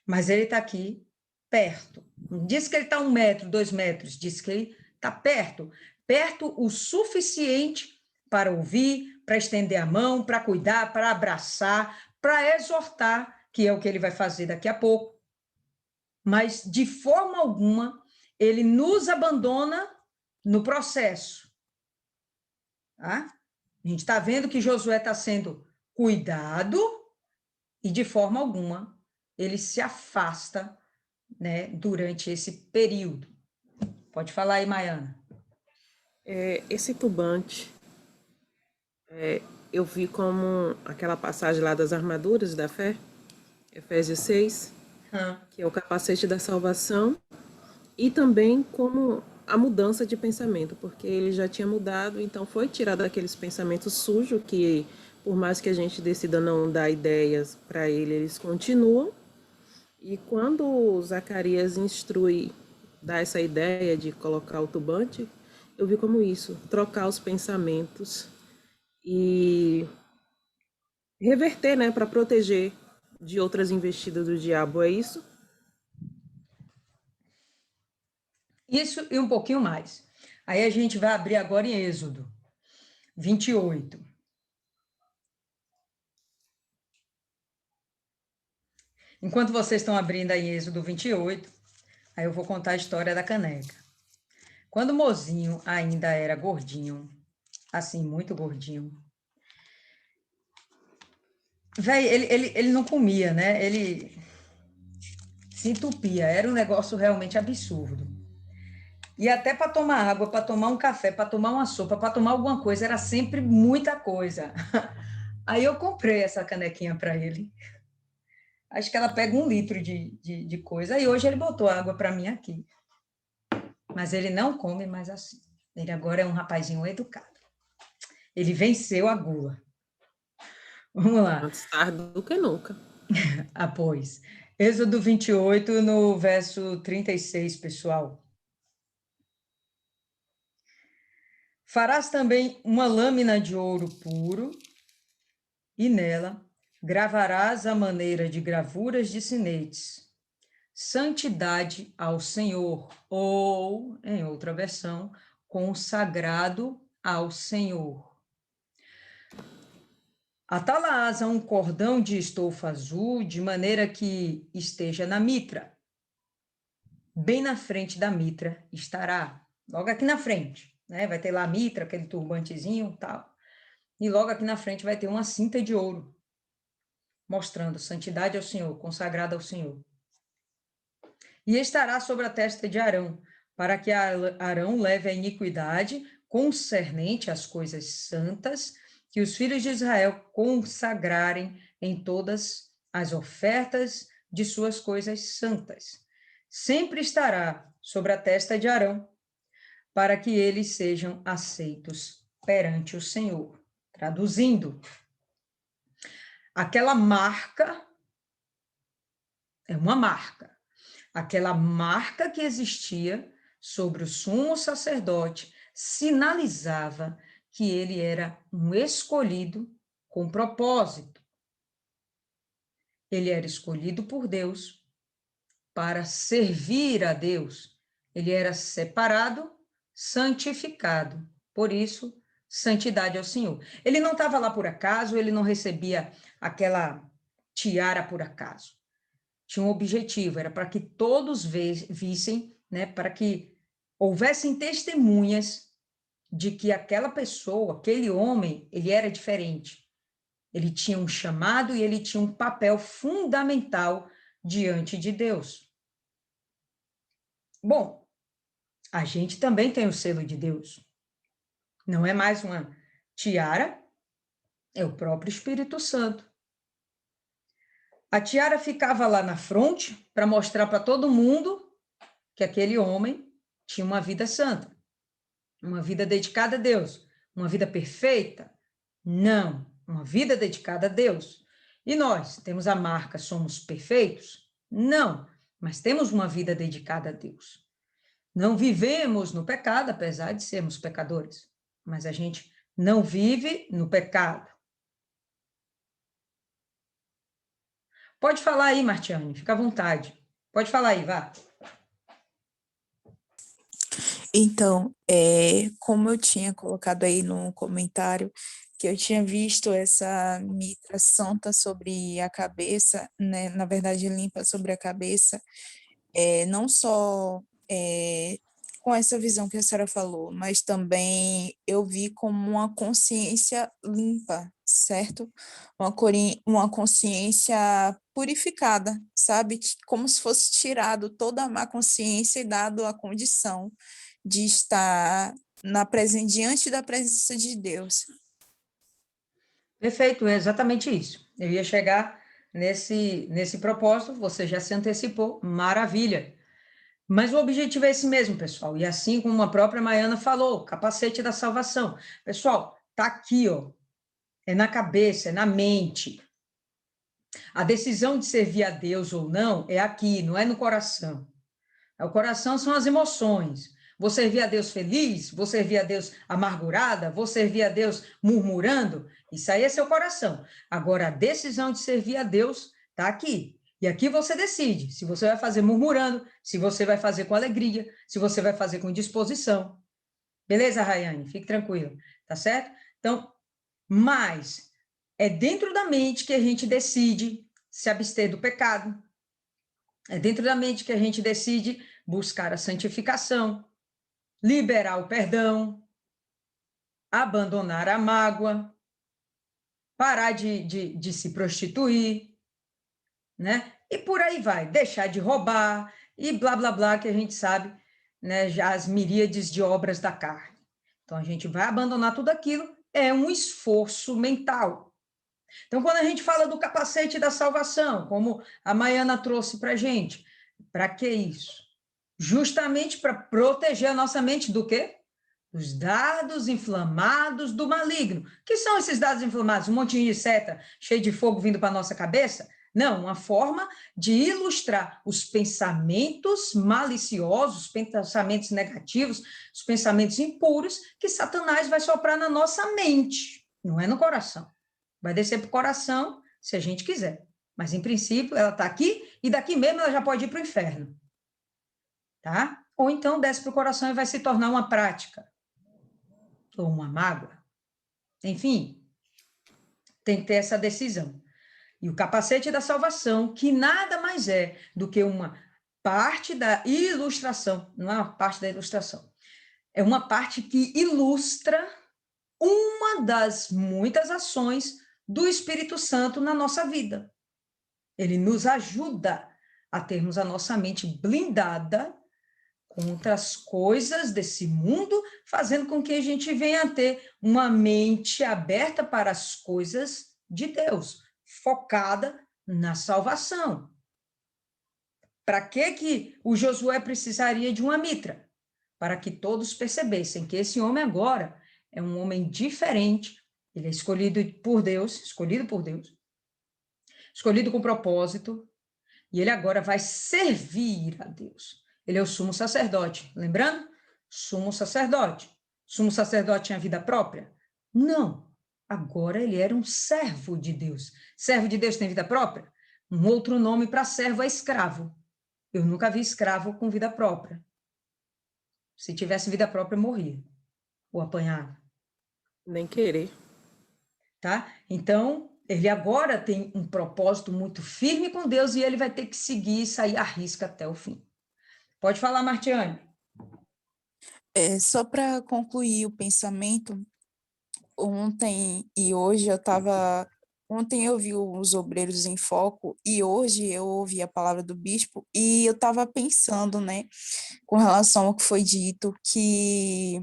Mas ele está aqui, perto. Não diz que ele está 1 metro, 2 metros, diz que ele está perto. Perto o suficiente para ouvir, para estender a mão, para cuidar, para abraçar, para exortar, que é o que ele vai fazer daqui a pouco. Mas, de forma alguma, ele nos abandona no processo. Tá? A gente está vendo que Josué está sendo cuidado e, de forma alguma, ele se afasta, né, durante esse período. Pode falar aí, Maiana. Esse turbante, eu vi como aquela passagem lá das armaduras da fé, Efésios 6, que é o capacete da salvação, e também como a mudança de pensamento, porque ele já tinha mudado, então foi tirado aqueles pensamentos sujos que, por mais que a gente decida não dar ideias para ele, eles continuam. E quando Zacarias instrui, dá essa ideia de colocar o turbante, eu vi como isso, trocar os pensamentos e reverter, né, para proteger de outras investidas do diabo, é isso? Isso e um pouquinho mais. Aí a gente vai abrir agora em Êxodo 28. Enquanto vocês estão abrindo aí Êxodo 28, aí eu vou contar a história da caneca. Quando o mozinho ainda era gordinho, assim, muito gordinho, véi, ele não comia, né? Ele se entupia, era um negócio realmente absurdo. E até para tomar água, para tomar um café, para tomar uma sopa, para tomar alguma coisa, era sempre muita coisa. Aí eu comprei essa canequinha para ele. Acho que ela pega 1 litro de coisa. E hoje ele botou água para mim aqui. Mas ele não come mais assim. Ele agora é um rapazinho educado. Ele venceu a gula. Vamos lá. Antes tarde do que nunca. Êxodo 28, no verso 36, pessoal. Farás também uma lâmina de ouro puro, e nela gravarás a maneira de gravuras de sinetes, santidade ao Senhor, ou, em outra versão, consagrado ao Senhor. Atalás a um cordão de estofa azul, de maneira que esteja na mitra. Bem na frente da mitra estará, logo aqui na frente, né? Vai ter lá a mitra, aquele turbantezinho e tal. E logo aqui na frente vai ter uma cinta de ouro, mostrando santidade ao Senhor, consagrada ao Senhor. E estará sobre a testa de Arão, para que Arão leve a iniquidade concernente às coisas santas, que os filhos de Israel consagrarem em todas as ofertas de suas coisas santas. Sempre estará sobre a testa de Arão, para que eles sejam aceitos perante o Senhor. Traduzindo, aquela marca é uma marca. Aquela marca que existia sobre o sumo sacerdote sinalizava que ele era um escolhido com propósito. Ele era escolhido por Deus para servir a Deus. Ele era separado, santificado. Por isso, santidade ao Senhor. Ele não estava lá por acaso, ele não recebia aquela tiara por acaso. Tinha um objetivo, era para que todos vissem, né, para que houvessem testemunhas de que aquela pessoa, aquele homem, ele era diferente. Ele tinha um chamado e ele tinha um papel fundamental diante de Deus. Bom, a gente também tem o selo de Deus. Não é mais uma tiara, é o próprio Espírito Santo. A tiara ficava lá na fronte para mostrar para todo mundo que aquele homem tinha uma vida santa, uma vida dedicada a Deus, uma vida perfeita? Não, uma vida dedicada a Deus. E nós temos a marca, somos perfeitos? Não, mas temos uma vida dedicada a Deus. Não vivemos no pecado, apesar de sermos pecadores, mas a gente não vive no pecado. Pode falar aí, Martiane, fica à vontade. Pode falar aí, vá. Então, como eu tinha colocado aí no comentário, que eu tinha visto essa mitra santa sobre a cabeça, né, na verdade limpa sobre a cabeça, não só com essa visão que a senhora falou, mas também eu vi como uma consciência limpa, certo? Uma consciência purificada, sabe? Como se fosse tirado toda a má consciência e dado a condição de estar diante da presença de Deus. Perfeito, é exatamente isso. Eu ia chegar nesse propósito, você já se antecipou, maravilha. Mas o objetivo é esse mesmo, pessoal. E assim como a própria Maiana falou, capacete da salvação. Pessoal, tá aqui, ó. É na cabeça, é na mente. A decisão de servir a Deus ou não é aqui, não é no coração. O coração são as emoções. Vou servir a Deus feliz? Vou servir a Deus amargurada? Vou servir a Deus murmurando? Isso aí é seu coração. Agora, a decisão de servir a Deus está aqui. E aqui você decide se você vai fazer murmurando, se você vai fazer com alegria, se você vai fazer com disposição. Beleza, Rayane? Fique tranquilo, tá certo? Então, mas é dentro da mente que a gente decide se abster do pecado. É dentro da mente que a gente decide buscar a santificação, liberar o perdão, abandonar a mágoa, parar de se prostituir, né? E por aí vai, deixar de roubar e blá, blá, blá, que a gente sabe, né, já as miríades de obras da carne. Então, a gente vai abandonar tudo aquilo, é um esforço mental. Então, quando a gente fala do capacete da salvação, como a Maiana trouxe para a gente, para que isso? Justamente para proteger a nossa mente do quê? Os dardos inflamados do maligno. O que são esses dardos inflamados? Um montinho de seta cheio de fogo vindo para a nossa cabeça? Não, uma forma de ilustrar os pensamentos maliciosos, os pensamentos negativos, os pensamentos impuros que Satanás vai soprar na nossa mente, não é no coração. Vai descer para o coração se a gente quiser. Mas, em princípio, ela está aqui e daqui mesmo ela já pode ir para o inferno. Tá? Ou então desce para o coração e vai se tornar uma prática. Ou uma mágoa. Enfim, tem que ter essa decisão. E o capacete da salvação, que nada mais é do que uma parte da ilustração, não é uma parte da ilustração, é uma parte que ilustra uma das muitas ações do Espírito Santo na nossa vida. Ele nos ajuda a termos a nossa mente blindada contra as coisas desse mundo, fazendo com que a gente venha a ter uma mente aberta para as coisas de Deus, focada na salvação. Para que o Josué precisaria de uma mitra? Para que todos percebessem que esse homem agora é um homem diferente, ele é escolhido por Deus, escolhido com propósito, e ele agora vai servir a Deus. Ele é o sumo sacerdote, lembrando? Sumo sacerdote. Sumo sacerdote tinha vida própria? Não. Agora ele era um servo de Deus. Servo de Deus tem vida própria? Um outro nome para servo é escravo. Eu nunca vi escravo com vida própria. Se tivesse vida própria, morria. Ou apanhava. Nem querer. Tá? Então, ele agora tem um propósito muito firme com Deus e ele vai ter que seguir e sair à risca até o fim. Pode falar, Martiane. Só para concluir o pensamento, ontem e hoje eu estava. Ontem eu vi os Obreiros em Foco e hoje eu ouvi a palavra do bispo e eu estava pensando, né, com relação ao que foi dito, que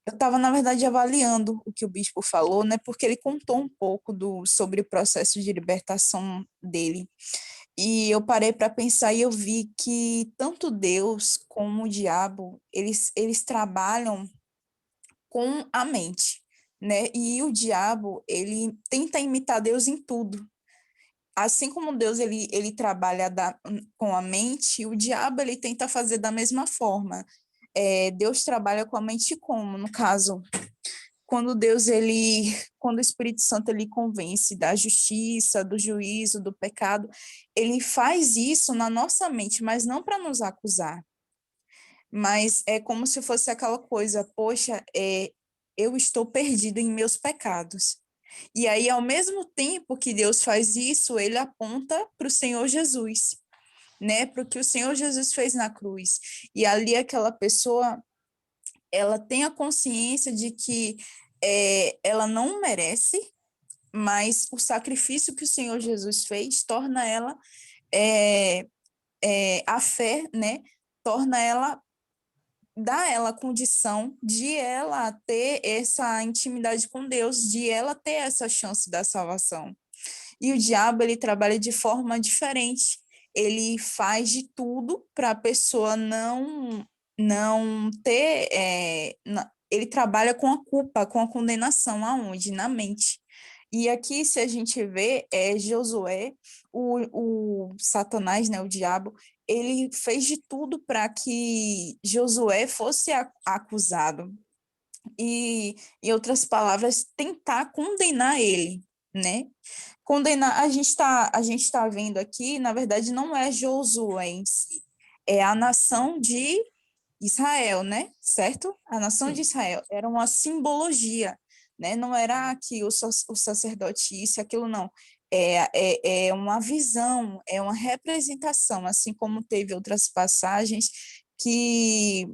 eu estava, na verdade, avaliando o que o bispo falou, né, porque ele contou um pouco sobre o processo de libertação dele. E eu parei para pensar e eu vi que tanto Deus como o diabo, eles trabalham com a mente, né? E o diabo, ele tenta imitar Deus em tudo. Assim como Deus, ele trabalha com a mente, o diabo, ele tenta fazer da mesma forma. Deus trabalha com a mente como? No caso, quando o Espírito Santo ele convence da justiça, do juízo, do pecado, ele faz isso na nossa mente, mas não para nos acusar. Mas é como se fosse aquela coisa, poxa, eu estou perdido em meus pecados. E aí, ao mesmo tempo que Deus faz isso, ele aponta para o Senhor Jesus, né? Para o que o Senhor Jesus fez na cruz. E ali aquela pessoa, ela tem a consciência de que ela não merece, mas o sacrifício que o Senhor Jesus fez torna ela, a fé, né? Torna ela, dá ela a condição de ela ter essa intimidade com Deus, de ela ter essa chance da salvação. E o diabo, ele trabalha de forma diferente. Ele faz de tudo para a pessoa não ter... ele trabalha com a culpa, com a condenação, aonde? Na mente. E aqui, se a gente vê, Josué, o Satanás, né, o diabo, ele fez de tudo para que Josué fosse acusado. E, em outras palavras, tentar condenar ele, né? Condenar, a gente tá vendo aqui, na verdade, não é Josué em si, é a nação de Israel, né? Certo? A nação de Israel era uma simbologia, né? Não era que o sacerdote isso e aquilo, não. É uma visão, é uma representação, assim como teve outras passagens que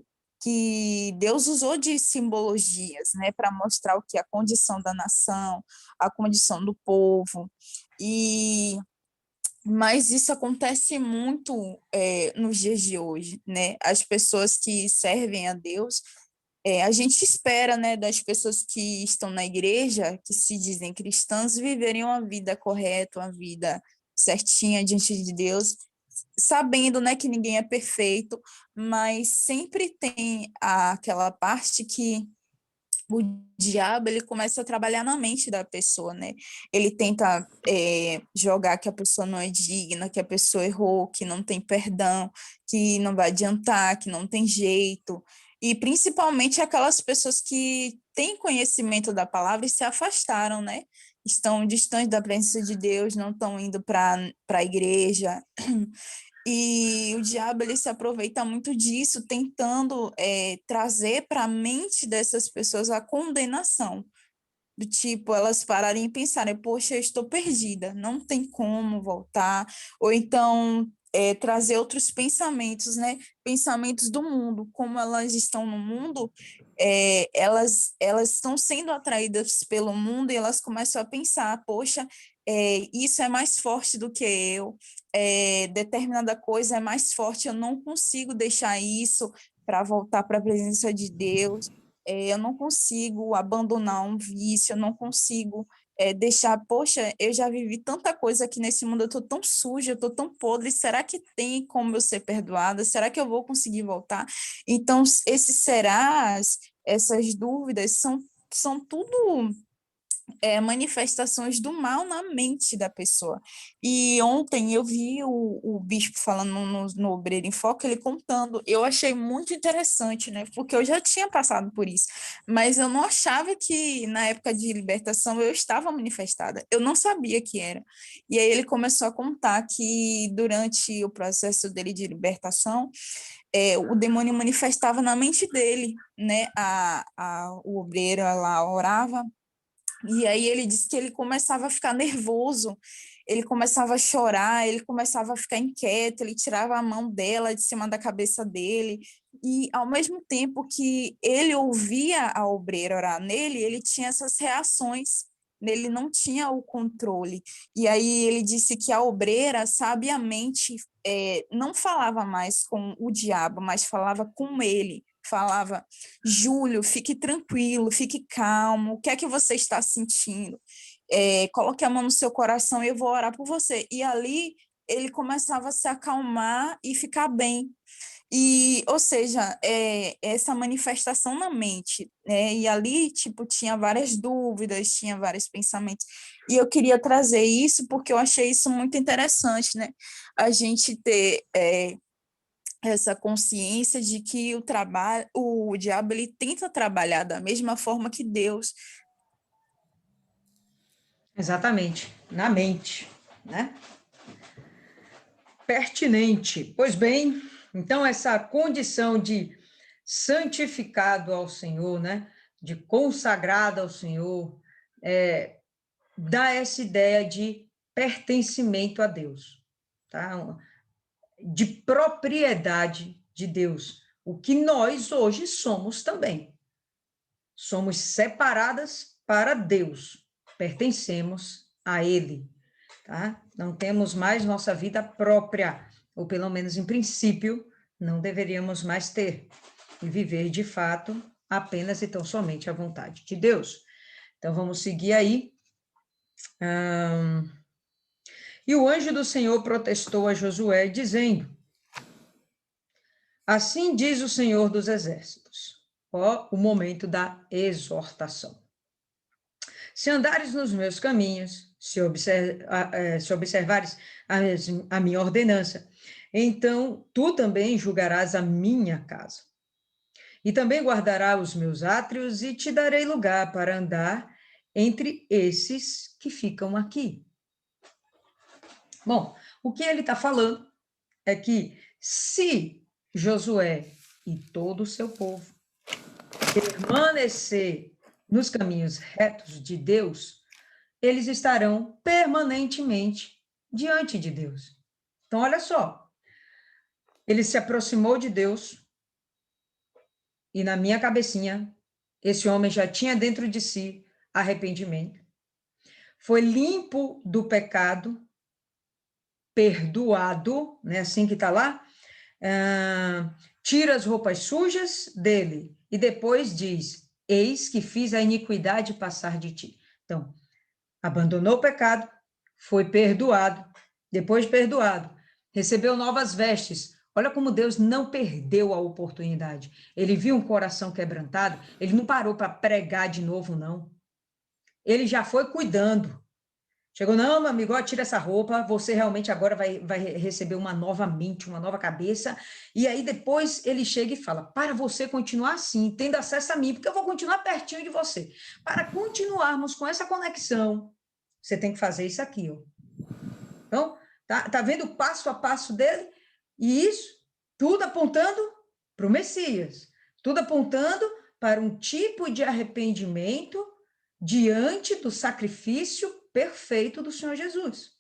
Deus usou de simbologias, né, para mostrar o que a condição da nação, a condição do povo. Mas isso acontece muito nos dias de hoje, né? As pessoas que servem a Deus, a gente espera, né, das pessoas que estão na igreja, que se dizem cristãs, viverem uma vida correta, uma vida certinha diante de Deus, sabendo, né, que ninguém é perfeito, mas sempre tem aquela parte que o diabo, ele começa a trabalhar na mente da pessoa, né? Ele tenta jogar que a pessoa não é digna, que a pessoa errou, que não tem perdão, que não vai adiantar, que não tem jeito. E principalmente aquelas pessoas que têm conhecimento da palavra e se afastaram, né? Estão distantes da presença de Deus, não estão indo para a igreja. E o diabo, ele se aproveita muito disso, tentando trazer para a mente dessas pessoas a condenação, do tipo, elas pararem e pensarem, poxa, eu estou perdida, não tem como voltar, ou então trazer outros pensamentos, né? Pensamentos do mundo, como elas estão no mundo, elas estão sendo atraídas pelo mundo e elas começam a pensar, poxa, isso é mais forte do que eu, determinada coisa é mais forte, eu não consigo deixar isso para voltar para a presença de Deus, eu não consigo abandonar um vício, eu não consigo deixar, poxa, eu já vivi tanta coisa aqui nesse mundo, eu estou tão suja, eu estou tão podre, será que tem como eu ser perdoada? Será que eu vou conseguir voltar? Então, esses serás, essas dúvidas, são tudo manifestações do mal na mente da pessoa. E ontem eu vi o bispo falando no Obreiro em Foco, ele contando, eu achei muito interessante, né? Porque eu já tinha passado por isso, mas eu não achava que na época de libertação eu estava manifestada, eu não sabia que era. E aí ele começou a contar que durante o processo dele de libertação, o demônio manifestava na mente dele, né? O obreiro lá orava, e aí ele disse que ele começava a ficar nervoso, ele começava a chorar, ele começava a ficar inquieto, ele tirava a mão dela de cima da cabeça dele, e ao mesmo tempo que ele ouvia a obreira orar nele, ele tinha essas reações, ele não tinha o controle. E aí ele disse que a obreira, sabiamente, não falava mais com o diabo, mas falava com ele, falava: Júlio, fique tranquilo, fique calmo, o que é que você está sentindo? Coloque a mão no seu coração e eu vou orar por você. E ali ele começava a se acalmar e ficar bem. E, ou seja, essa manifestação na mente, né? E ali, tipo, tinha várias dúvidas, tinha vários pensamentos. E eu queria trazer isso porque eu achei isso muito interessante, né? A gente ter essa consciência de que o diabo, ele tenta trabalhar da mesma forma que Deus. Exatamente, na mente, né? Pertinente. Pois bem, então essa condição de santificado ao Senhor, né? De consagrado ao Senhor, dá essa ideia de pertencimento a Deus, tá? De propriedade de Deus, o que nós hoje somos também. Somos separadas para Deus, pertencemos a Ele, tá? Não temos mais nossa vida própria, ou pelo menos em princípio, não deveríamos mais ter, e viver de fato apenas e tão somente a vontade de Deus. Então vamos seguir aí. E o anjo do Senhor protestou a Josué, dizendo: assim diz o Senhor dos Exércitos. Ó, o momento da exortação. Se andares nos meus caminhos, se observares a minha ordenança, então tu também julgarás a minha casa. E também guardarás os meus átrios e te darei lugar para andar entre esses que ficam aqui. Bom, o que ele está falando é que se Josué e todo o seu povo permanecer nos caminhos retos de Deus, eles estarão permanentemente diante de Deus. Então, olha só, ele se aproximou de Deus e na minha cabecinha, esse homem já tinha dentro de si arrependimento, foi limpo do pecado, perdoado, né? Assim que está lá, tira as roupas sujas dele e depois diz: eis que fiz a iniquidade passar de ti. Então, abandonou o pecado, foi perdoado, depois de perdoado, recebeu novas vestes, Olha como Deus não perdeu a oportunidade. Ele viu um coração quebrantado, ele não parou para pregar de novo, não. Ele já foi cuidando. Chegou, não, meu amigo, ó, tira essa roupa, você realmente agora vai receber uma nova mente, uma nova cabeça. E aí depois ele chega e fala, para você continuar assim, tendo acesso a mim, porque eu vou continuar pertinho de você. Para continuarmos com essa conexão, você tem que fazer isso aqui, ó. Então, tá vendo o passo a passo dele? E isso, tudo apontando para o Messias, tudo apontando para um tipo de arrependimento diante do sacrifício perfeito do Senhor Jesus.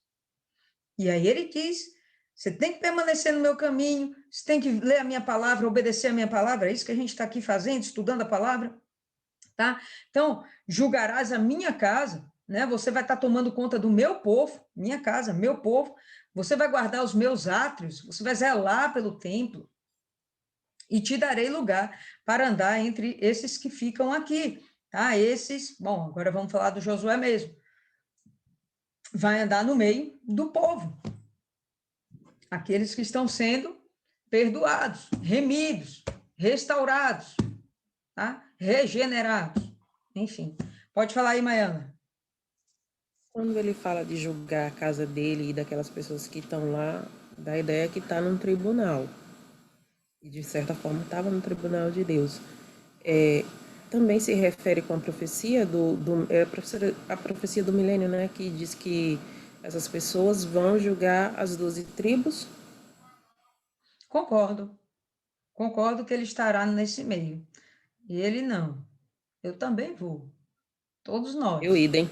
E aí ele diz, você tem que permanecer no meu caminho, você tem que ler a minha palavra, obedecer a minha palavra, é isso que a gente está aqui fazendo, estudando a palavra, tá? Então, julgarás a minha casa, né? Você vai estar tomando conta do meu povo, minha casa, meu povo, você vai guardar os meus átrios, você vai zelar pelo templo, e te darei lugar para andar entre esses que ficam aqui, tá? Esses, bom, agora vamos falar do Josué mesmo, vai andar no meio do povo, aqueles que estão sendo perdoados, remidos, restaurados, tá? Regenerados, enfim. Pode falar aí, Maiana. Quando ele fala de julgar a casa dele e daquelas pessoas que estão lá, dá a ideia que está num tribunal. E, de certa forma, estava no tribunal de Deus. Também se refere com a profecia a profecia do milênio, né? Que diz que essas pessoas vão julgar as 12 tribos. Concordo. Concordo que ele estará nesse meio. E ele não. Eu também vou. Todos nós. Eu idem.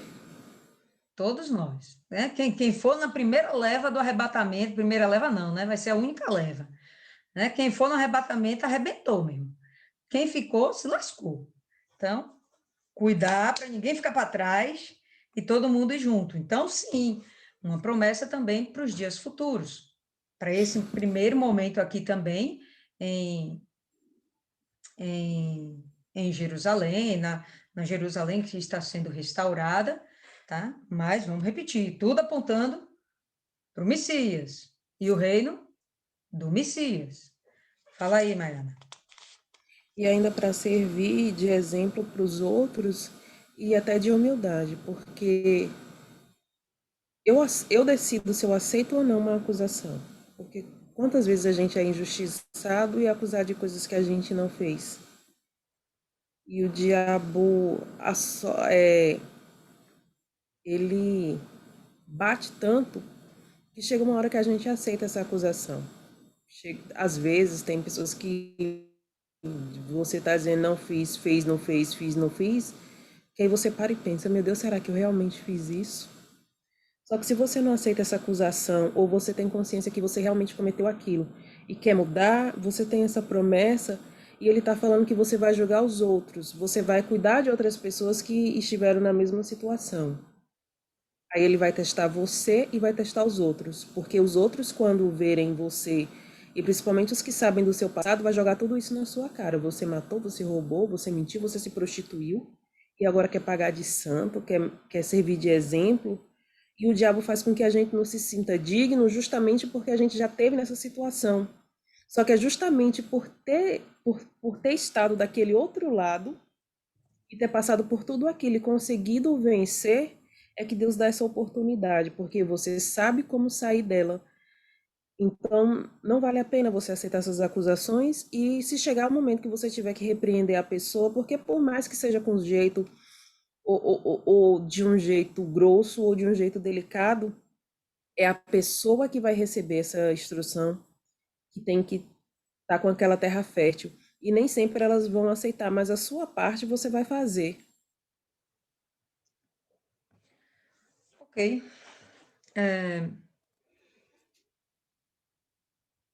Todos nós. Né? Quem for na primeira leva do arrebatamento, primeira leva não, né? Vai ser a única leva. Né? Quem for no arrebatamento, arrebentou mesmo. Quem ficou, se lascou. Então, cuidar para ninguém ficar para trás e todo mundo ir junto. Então, sim, uma promessa também para os dias futuros. Para esse primeiro momento aqui também, em Jerusalém, na Jerusalém que está sendo restaurada, tá? Mas vamos repetir, tudo apontando para o Messias e o reino do Messias. Fala aí, Mariana. E ainda para servir de exemplo para os outros e até de humildade, porque eu decido se eu aceito ou não uma acusação. Porque quantas vezes a gente é injustiçado e acusado de coisas que a gente não fez? E o diabo, ele bate tanto que chega uma hora que a gente aceita essa acusação. Às vezes tem pessoas que você está dizendo não fiz, fez, não fez, fiz, não fiz, que aí você para e pensa, meu Deus, será que eu realmente fiz isso? Só que se você não aceita essa acusação, ou você tem consciência que você realmente cometeu aquilo e quer mudar, você tem essa promessa e ele está falando que você vai julgar os outros, você vai cuidar de outras pessoas que estiveram na mesma situação. Aí ele vai testar você e vai testar os outros, porque os outros, quando verem você, e principalmente os que sabem do seu passado, vai jogar tudo isso na sua cara. Você matou, você roubou, você mentiu, você se prostituiu, e agora quer pagar de santo, quer servir de exemplo. E o diabo faz com que a gente não se sinta digno justamente porque a gente já teve nessa situação. Só que é justamente por ter estado daquele outro lado e ter passado por tudo aquilo e conseguido vencer, é que Deus dá essa oportunidade, porque você sabe como sair dela. Então, não vale a pena você aceitar essas acusações e se chegar o momento que você tiver que repreender a pessoa, porque por mais que seja com jeito ou de um jeito grosso ou de um jeito delicado, é a pessoa que vai receber essa instrução que tem que estar com aquela terra fértil. E nem sempre elas vão aceitar, mas a sua parte você vai fazer. Ok.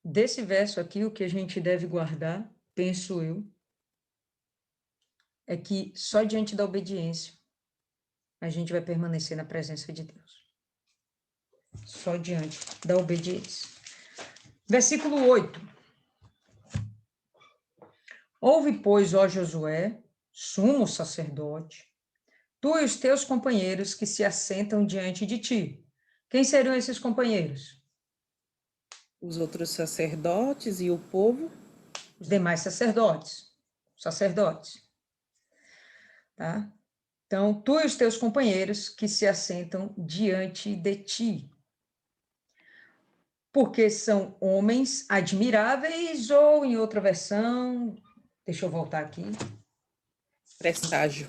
Desse verso aqui, o que a gente deve guardar, penso eu, é que só diante da obediência a gente vai permanecer na presença de Deus. Só diante da obediência. Versículo 8. Ouve, pois, ó Josué, sumo sacerdote, tu e os teus companheiros que se assentam diante de ti. Quem seriam esses companheiros? Os outros sacerdotes e o povo? Os demais sacerdotes. Tá? Então, tu e os teus companheiros que se assentam diante de ti. Porque são homens admiráveis, ou em outra versão, deixa eu voltar aqui. Presságio.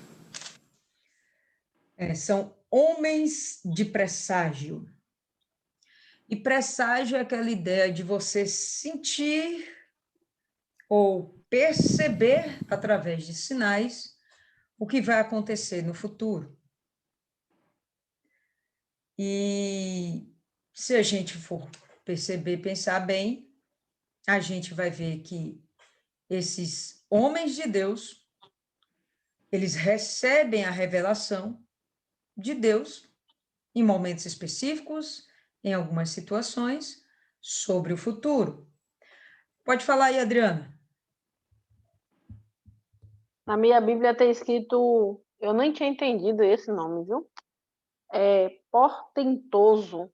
São homens de presságio. E presságio é aquela ideia de você sentir ou perceber, através de sinais, o que vai acontecer no futuro. E se a gente for perceber, pensar bem, a gente vai ver que esses homens de Deus, eles recebem a revelação de Deus em momentos específicos, em algumas situações, sobre o futuro. Pode falar aí, Adriana. Na minha Bíblia tem escrito, eu nem tinha entendido esse nome, viu? Portentoso.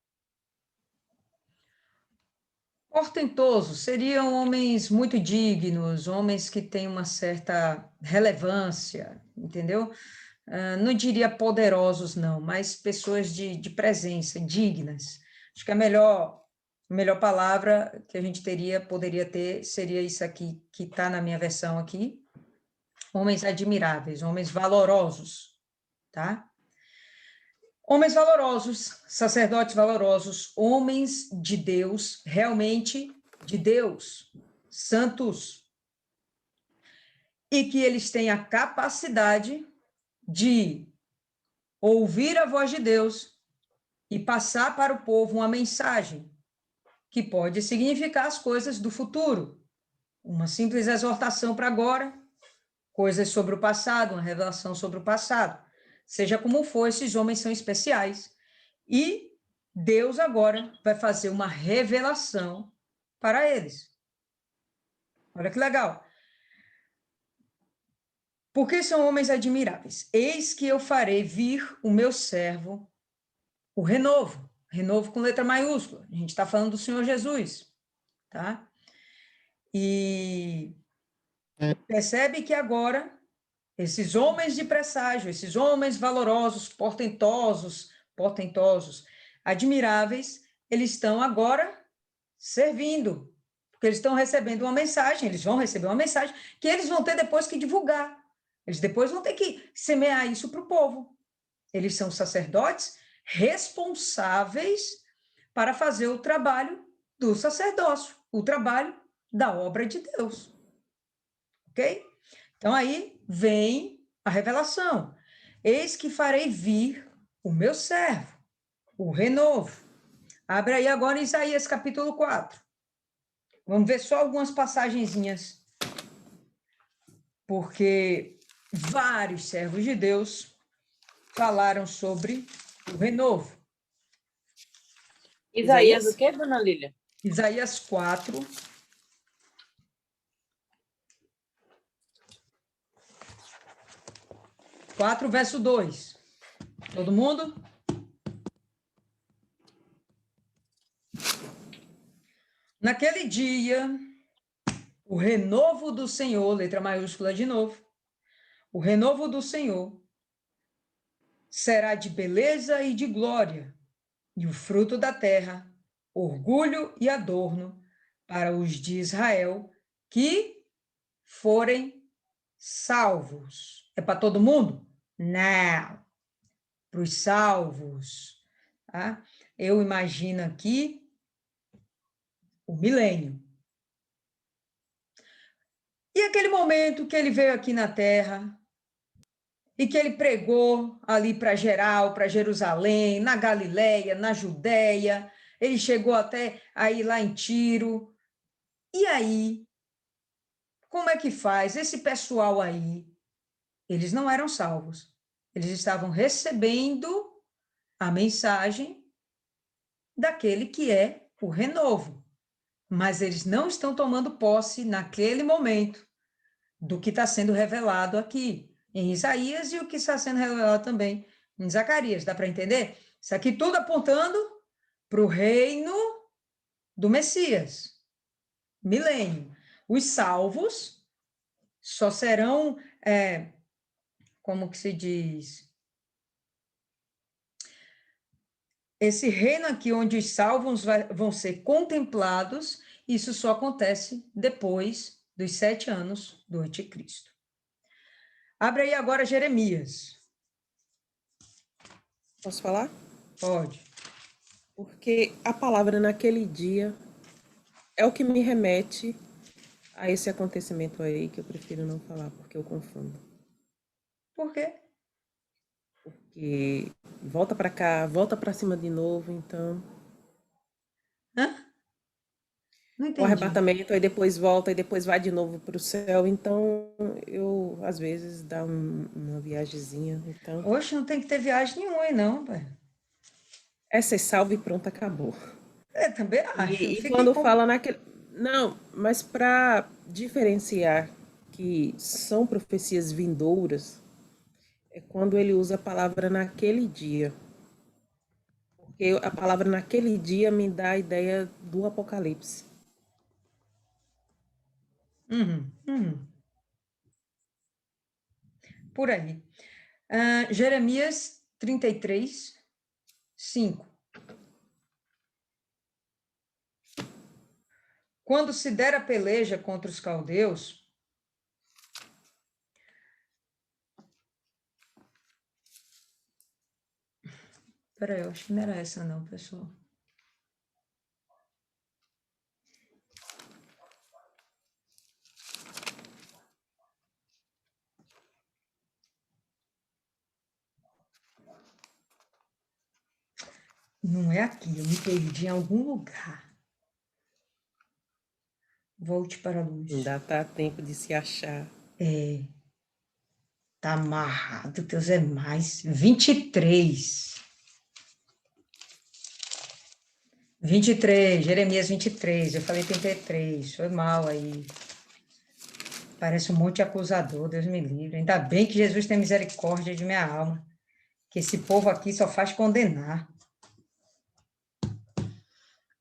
Portentosos seriam homens muito dignos, homens que têm uma certa relevância, entendeu? Não diria poderosos, não, mas pessoas de presença, dignas. Acho que a melhor palavra que a gente poderia ter, seria isso aqui, que está na minha versão aqui. Homens admiráveis, homens valorosos, tá? Homens valorosos, sacerdotes valorosos, homens de Deus, realmente de Deus, santos, e que eles têm a capacidade de ouvir a voz de Deus e passar para o povo uma mensagem que pode significar as coisas do futuro. Uma simples exortação para agora, coisas sobre o passado, uma revelação sobre o passado. Seja como for, esses homens são especiais. E Deus agora vai fazer uma revelação para eles. Olha que legal. Porque são homens admiráveis. Eis que eu farei vir o meu servo, o renovo. Renovo com letra maiúscula. A gente está falando do Senhor Jesus. Tá? E percebe que agora esses homens de presságio, esses homens valorosos, portentosos, admiráveis, eles estão agora servindo, porque eles estão recebendo uma mensagem, eles vão receber uma mensagem que eles vão ter depois que divulgar. Eles depois vão ter que semear isso para o povo. Eles são sacerdotes responsáveis para fazer o trabalho do sacerdócio, o trabalho da obra de Deus. Ok? Então, aí vem a revelação. Eis que farei vir o meu servo, o renovo. Abre aí agora Isaías capítulo 4. Vamos ver só algumas passagenzinhas. Porque vários servos de Deus falaram sobre o renovo. Isaías o quê, dona Lília? Isaías 4. Verso 2. Todo mundo? Naquele dia, o renovo do Senhor, letra maiúscula de novo, o renovo do Senhor será de beleza e de glória, e o fruto da terra, orgulho e adorno para os de Israel que forem salvos. É para todo mundo? Não. Para os salvos. Tá? Eu imagino aqui o milênio. E aquele momento que ele veio aqui na Terra e que ele pregou ali para geral, para Jerusalém, na Galileia, na Judéia, ele chegou até aí lá em Tiro. E aí, como é que faz? Esse pessoal aí, eles não eram salvos. Eles estavam recebendo a mensagem daquele que é o renovo. Mas eles não estão tomando posse naquele momento do que está sendo revelado aqui em Isaías e o que está sendo revelado também em Zacarias. Dá para entender? Isso aqui tudo apontando para o reino do Messias, milênio. Os salvos só serão, como que se diz? Esse reino aqui, onde os salvos vão ser contemplados, isso só acontece depois dos 7 anos do anticristo. Abre aí agora Jeremias. Posso falar? Pode. Porque a palavra naquele dia é o que me remete a esse acontecimento aí, que eu prefiro não falar, porque eu confundo. Por quê? Porque volta para cá, volta para cima de novo, então... Hã? Não entendi. O arrebatamento, aí depois volta, e depois vai de novo para o céu, então eu, às vezes, dá uma viagemzinha, então... Oxe, não tem que ter viagem nenhuma aí, não, pai. Essa é salva e pronto, acabou. Também acho. E quando fala naquele... Não, mas para diferenciar que são profecias vindouras, é quando ele usa a palavra naquele dia. Porque a palavra naquele dia me dá a ideia do Apocalipse. Por aí. Jeremias 33, 5. Quando se der a peleja contra os caldeus, peraí, eu acho que não era essa não, pessoal. Não é aqui, eu me perdi em algum lugar. Volte para a luz. Ainda está tempo de se achar. Tá amarrado, Deus é mais. 23. 23, Jeremias 23. Eu falei 33, foi mal aí. Parece um monte de acusador, Deus me livre. Ainda bem que Jesus tem misericórdia de minha alma. Que esse povo aqui só faz condenar.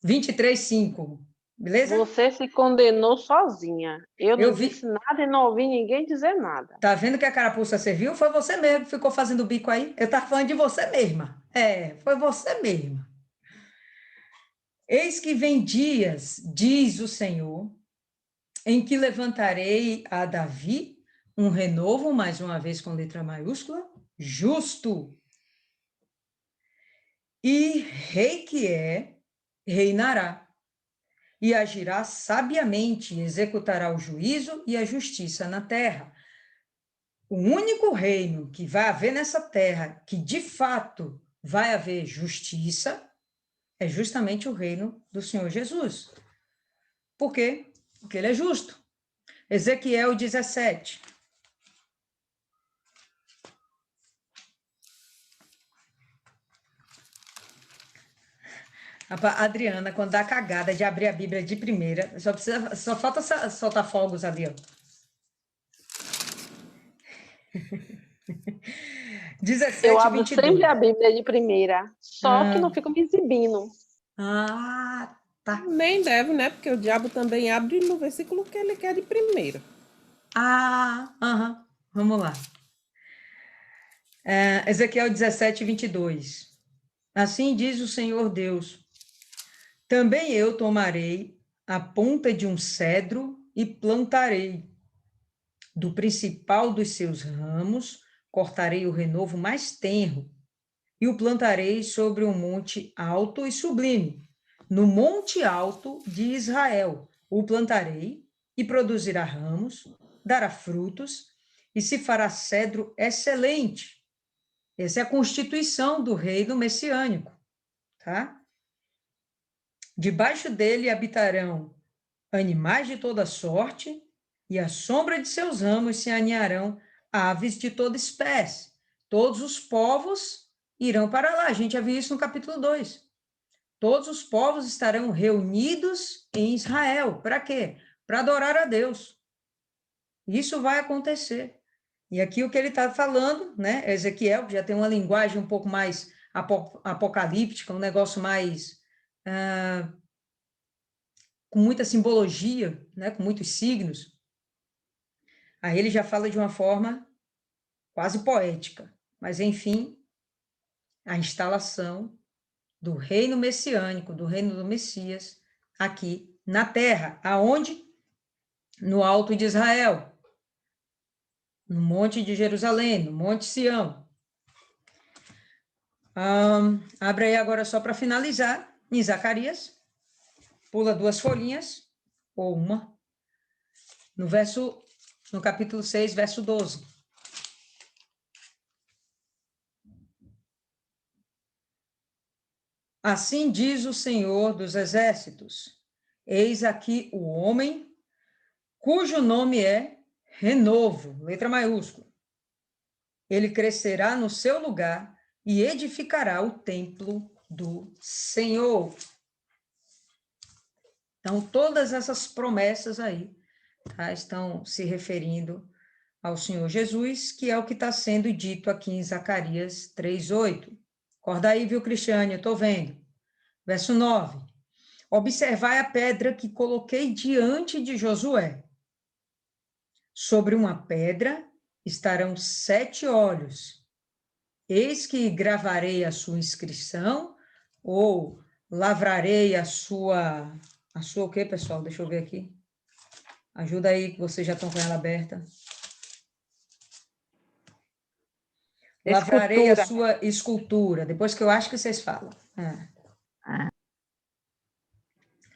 23, 5. Beleza? Você se condenou sozinha. Eu não vi... disse nada e não ouvi ninguém dizer nada. Tá vendo que a carapuça serviu? Foi você mesmo que ficou fazendo bico aí. Eu tava falando de você mesma. Foi você mesma. Eis que vem dias, diz o Senhor, em que levantarei a Davi um renovo, mais uma vez com letra maiúscula, justo. E rei que reinará. E agirá sabiamente, executará o juízo e a justiça na terra. O único reino que vai haver nessa terra, que de fato vai haver justiça, é justamente o reino do Senhor Jesus. Por quê? Porque ele é justo. Ezequiel 17. A Adriana, quando dá cagada de abrir a Bíblia de primeira, só falta soltar fogos ali, ó. 17, eu abro 22. sempre a Bíblia de primeira, só que não fico me exibindo. Tá. Nem deve, né? Porque o diabo também abre no versículo que ele quer de primeira. Vamos lá. Ezequiel 17, 22. Assim diz o Senhor Deus: também eu tomarei a ponta de um cedro e plantarei. Do principal dos seus ramos, cortarei o renovo mais tenro e o plantarei sobre um monte alto e sublime. No monte alto de Israel o plantarei e produzirá ramos, dará frutos e se fará cedro excelente. Essa é a constituição do reino messiânico, tá? Debaixo dele habitarão animais de toda sorte, e à sombra de seus ramos se aninharão aves de toda espécie. Todos os povos irão para lá. A gente já viu isso no capítulo 2. Todos os povos estarão reunidos em Israel. Para quê? Para adorar a Deus. Isso vai acontecer. E aqui o que ele está falando, né? Ezequiel, que já tem uma linguagem um pouco mais apocalíptica, um negócio mais com muita simbologia, né, com muitos signos, aí ele já fala de uma forma quase poética, mas, enfim, a instalação do reino messiânico, do reino do Messias, aqui na terra. Aonde? No alto de Israel, no monte de Jerusalém, no monte Sião. Abre aí agora só para finalizar, em Zacarias, pula 2 folhinhas, ou uma, no capítulo 6, verso 12. Assim diz o Senhor dos Exércitos, eis aqui o homem cujo nome é Renovo, letra maiúscula. Ele crescerá no seu lugar e edificará o templo do Senhor. Então, todas essas promessas aí, tá, estão se referindo ao Senhor Jesus, que é o que está sendo dito aqui em Zacarias 3:8. Acorda aí, viu, Cristiane? Eu estou vendo. Verso 9. Observai a pedra que coloquei diante de Josué. Sobre uma pedra estarão 7 olhos. Eis que gravarei a sua inscrição, ou lavrarei a sua o quê, pessoal? Deixa eu ver aqui. Ajuda aí, que vocês já estão com ela aberta. Lavrarei a sua escultura, depois que eu acho que vocês falam.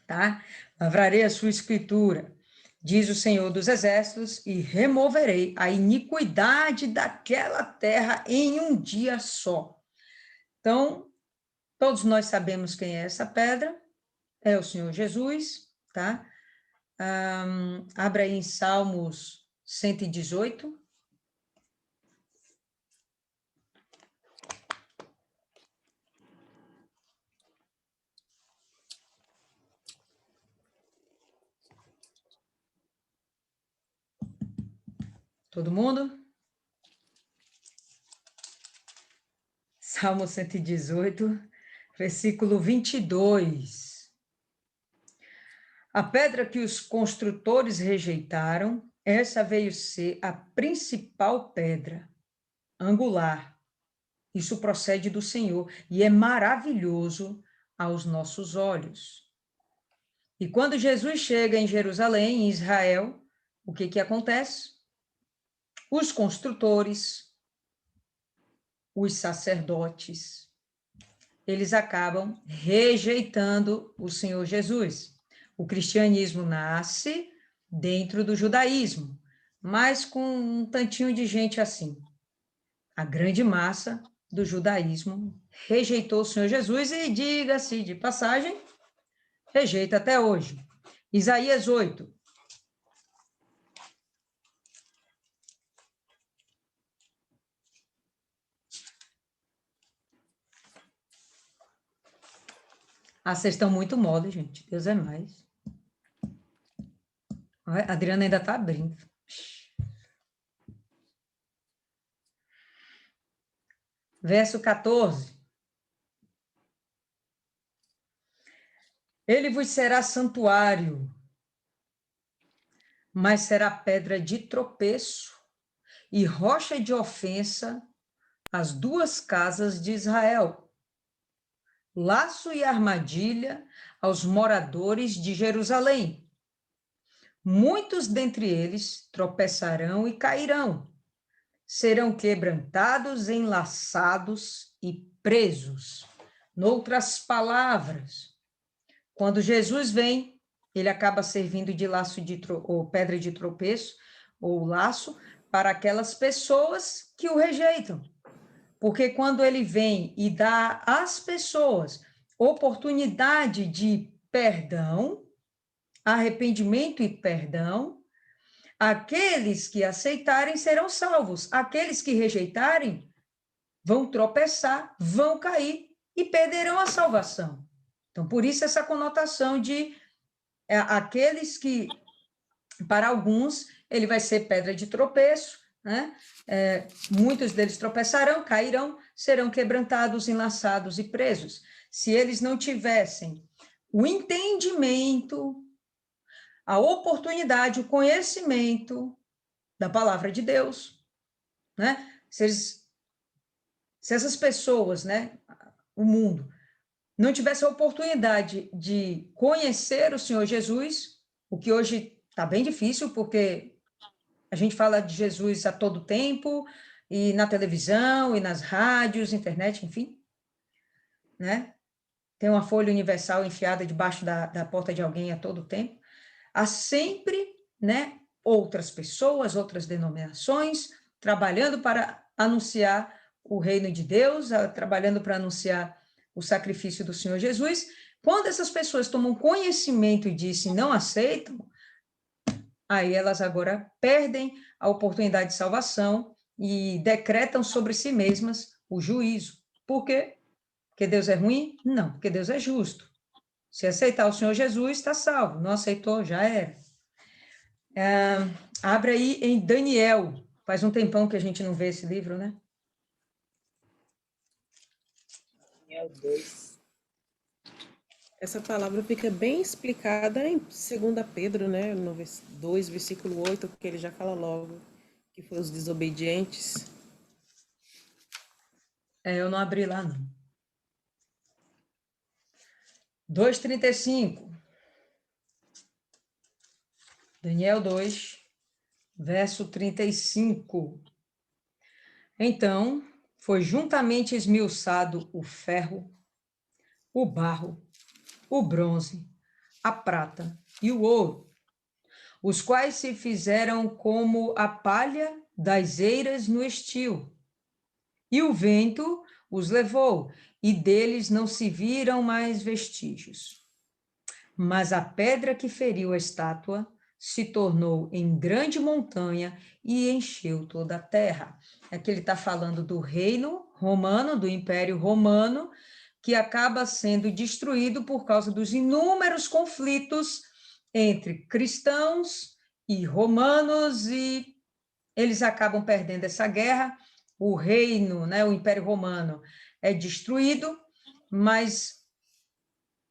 Tá? Lavrarei a sua escritura, diz o Senhor dos Exércitos, e removerei a iniquidade daquela terra em um dia só. Então, todos nós sabemos quem é essa pedra, é o Senhor Jesus, tá? Abra aí em Salmos 118. Todo mundo? Salmo 118, versículo 22. A pedra que os construtores rejeitaram, essa veio ser a principal pedra, angular. Isso procede do Senhor e é maravilhoso aos nossos olhos. E quando Jesus chega em Jerusalém, em Israel, o que acontece? Os construtores, os sacerdotes, eles acabam rejeitando o Senhor Jesus. O cristianismo nasce dentro do judaísmo, mas com um tantinho de gente assim. A grande massa do judaísmo rejeitou o Senhor Jesus e, diga-se de passagem, rejeita até hoje. Isaías 8. Vocês estão muito mole, gente. Deus é mais. A Adriana ainda está abrindo. Verso 14. Ele vos será santuário, mas será pedra de tropeço e rocha de ofensa às 2 casas de Israel. Laço e armadilha aos moradores de Jerusalém. Muitos dentre eles tropeçarão e cairão. Serão quebrantados, enlaçados e presos. Noutras palavras, quando Jesus vem, ele acaba servindo de laço ou pedra de tropeço, ou laço, para aquelas pessoas que o rejeitam. Porque quando ele vem e dá às pessoas oportunidade de perdão, arrependimento e perdão, aqueles que aceitarem serão salvos. Aqueles que rejeitarem vão tropeçar, vão cair e perderão a salvação. Então, por isso essa conotação de aqueles que, para alguns, ele vai ser pedra de tropeço, né? Muitos deles tropeçarão, cairão, serão quebrantados, enlaçados e presos. Se eles não tivessem o entendimento a oportunidade, o conhecimento da palavra de Deus, né? Se essas pessoas, né, o mundo, não tivesse a oportunidade de conhecer o Senhor Jesus, o que hoje está bem difícil, porque a gente fala de Jesus a todo tempo, e na televisão, e nas rádios, internet, enfim, né? Tem uma folha universal enfiada debaixo da porta de alguém a todo tempo. Há sempre, né, outras pessoas, outras denominações, trabalhando para anunciar o reino de Deus, trabalhando para anunciar o sacrifício do Senhor Jesus. Quando essas pessoas tomam conhecimento disso e não aceitam, aí elas agora perdem a oportunidade de salvação e decretam sobre si mesmas o juízo. Por quê? Porque Deus é ruim? Não, porque Deus é justo. Se aceitar o Senhor Jesus, está salvo. Não aceitou, já era. Abre aí em Daniel. Faz um tempão que a gente não vê esse livro, né? Daniel 2. Essa palavra fica bem explicada em 2 Pedro, né, no 2, versículo 8, porque ele já fala logo que foi os desobedientes. Eu não abri lá, não. 2:35. Daniel 2, verso 35. Então, foi juntamente esmiuçado o ferro, o barro, o bronze, a prata e o ouro, os quais se fizeram como a palha das eiras no estio. E o vento os levou, e deles não se viram mais vestígios. Mas a pedra que feriu a estátua se tornou em grande montanha e encheu toda a terra. Aqui ele está falando do reino romano, do Império Romano, que acaba sendo destruído por causa dos inúmeros conflitos entre cristãos e romanos, e eles acabam perdendo essa guerra. O reino, né, o Império Romano é destruído, mas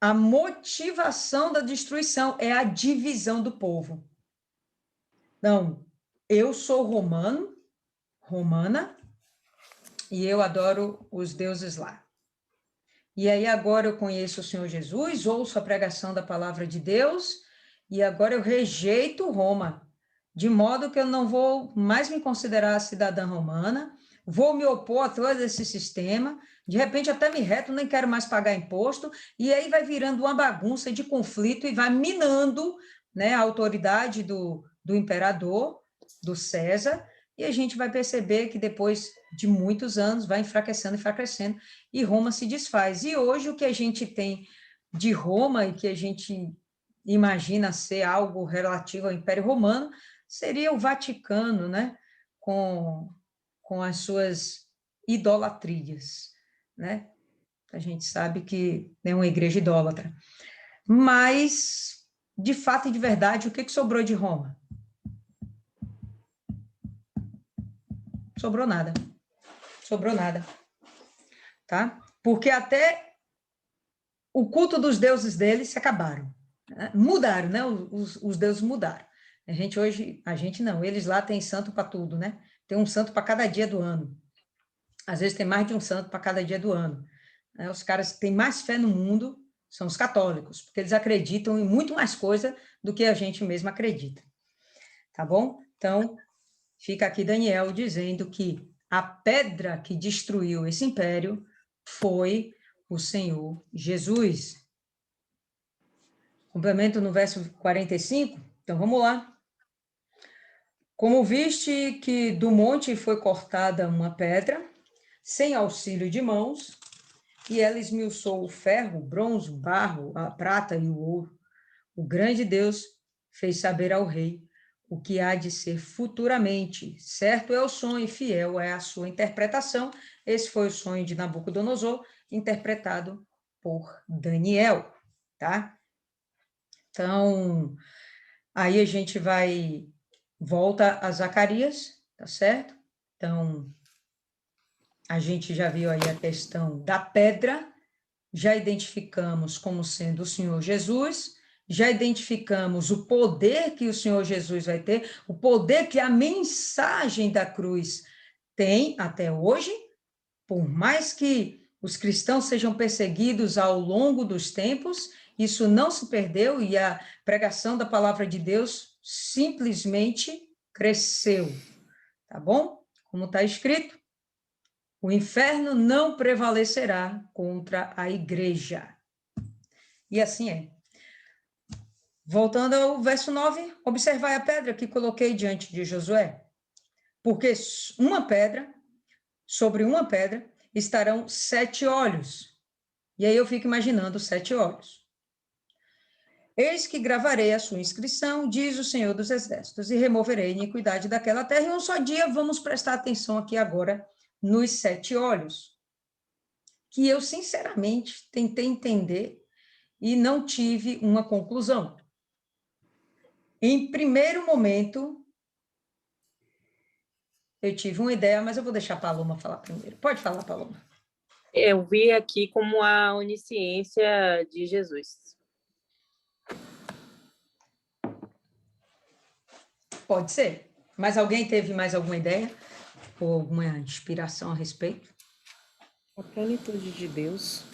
a motivação da destruição é a divisão do povo. Então, eu sou romana, e eu adoro os deuses lá. E aí agora eu conheço o Senhor Jesus, ouço a pregação da palavra de Deus, e agora eu rejeito Roma, de modo que eu não vou mais me considerar cidadã romana, vou me opor a todo esse sistema, de repente até me reto, nem quero mais pagar imposto, e aí vai virando uma bagunça de conflito e vai minando, né, a autoridade do imperador, do César, e a gente vai perceber que depois de muitos anos vai enfraquecendo, e Roma se desfaz. E hoje o que a gente tem de Roma e que a gente imagina ser algo relativo ao Império Romano seria o Vaticano, né, com as suas idolatrias, né? A gente sabe que é uma igreja idólatra. Mas, de fato e de verdade, o que sobrou de Roma? Sobrou nada. Sobrou nada. Tá? Porque até o culto dos deuses deles se acabaram. Né? Mudaram, né? Os deuses mudaram. A gente não, eles lá têm santo para tudo, né? Tem um santo para cada dia do ano. Às vezes tem mais de um santo para cada dia do ano. Os caras que têm mais fé no mundo são os católicos, porque eles acreditam em muito mais coisa do que a gente mesmo acredita. Tá bom? Então, fica aqui Daniel dizendo que a pedra que destruiu esse império foi o Senhor Jesus. Complemento no verso 45? Então, vamos lá. Como viste que do monte foi cortada uma pedra, sem auxílio de mãos, e ela esmiuçou o ferro, o bronze, o barro, a prata e o ouro, o grande Deus fez saber ao rei o que há de ser futuramente. Certo é o sonho e fiel é a sua interpretação. Esse foi o sonho de Nabucodonosor, interpretado por Daniel, tá? Então, aí a gente volta a Zacarias, tá certo? Então, a gente já viu aí a questão da pedra, já identificamos como sendo o Senhor Jesus, já identificamos o poder que o Senhor Jesus vai ter, o poder que a mensagem da cruz tem até hoje, por mais que os cristãos sejam perseguidos ao longo dos tempos, isso não se perdeu e a pregação da palavra de Deus simplesmente cresceu, tá bom? Como está escrito, o inferno não prevalecerá contra a igreja. E assim é. Voltando ao verso 9, observai a pedra que coloquei diante de Josué. Porque sobre uma pedra, estarão 7 olhos. E aí eu fico imaginando 7 olhos. Eis que gravarei a sua inscrição, diz o Senhor dos Exércitos, e removerei a iniquidade daquela terra. Em um só dia, vamos prestar atenção aqui agora nos 7 olhos, que eu, sinceramente, tentei entender e não tive uma conclusão. Em primeiro momento, eu tive uma ideia, mas eu vou deixar a Paloma falar primeiro. Pode falar, Paloma. Eu vi aqui como a onisciência de Jesus. Pode ser. Mas alguém teve mais alguma ideia? Ou alguma inspiração a respeito? A plenitude de Deus,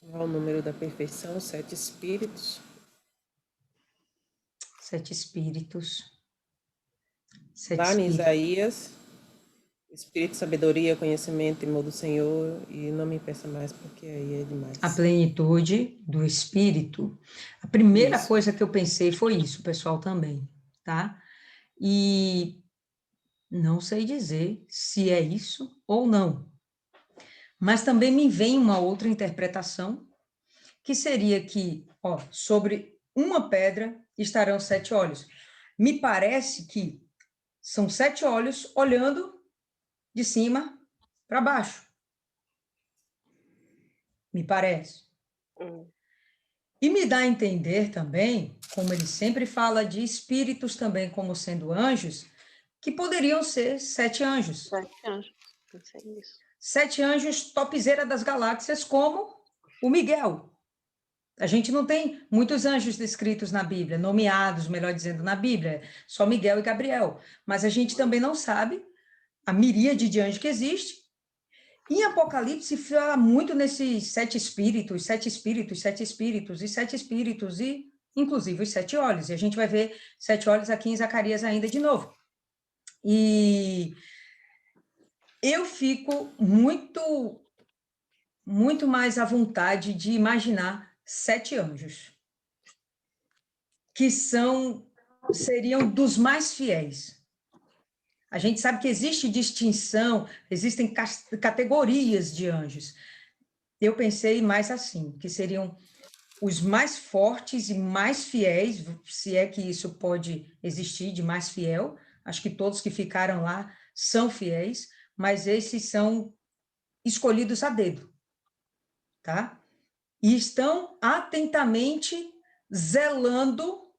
o número da perfeição, 7 espíritos. 7 espíritos. Lá em Isaías, espírito, sabedoria, conhecimento, temor do Senhor, e não me peça mais, porque aí é demais. A plenitude do Espírito. A primeira coisa que eu pensei foi isso, pessoal, também, tá? E não sei dizer se é isso ou não. Mas também me vem uma outra interpretação, que seria que, sobre uma pedra estarão 7 olhos. Me parece que são 7 olhos olhando de cima para baixo. Me parece. E me dá a entender também, como ele sempre fala de espíritos também como sendo anjos, que poderiam ser 7 anjos. 7 anjos, pensei nisso. 7 anjos topzera das galáxias, como o Miguel. A gente não tem muitos anjos descritos na Bíblia, nomeados, melhor dizendo, na Bíblia, só Miguel e Gabriel. Mas a gente também não sabe a miríade de anjos que existe. Em Apocalipse fala muito nesses 7 espíritos, 7 espíritos, 7 espíritos e 7 espíritos, e inclusive os 7 olhos. E a gente vai ver 7 olhos aqui em Zacarias ainda de novo. E eu fico muito mais à vontade de imaginar 7 anjos, que seriam dos mais fiéis. A gente sabe que existe distinção, existem categorias de anjos. Eu pensei mais assim, que seriam os mais fortes e mais fiéis, se é que isso pode existir, de mais fiel. Acho que todos que ficaram lá são fiéis, mas esses são escolhidos a dedo, tá? E estão atentamente zelando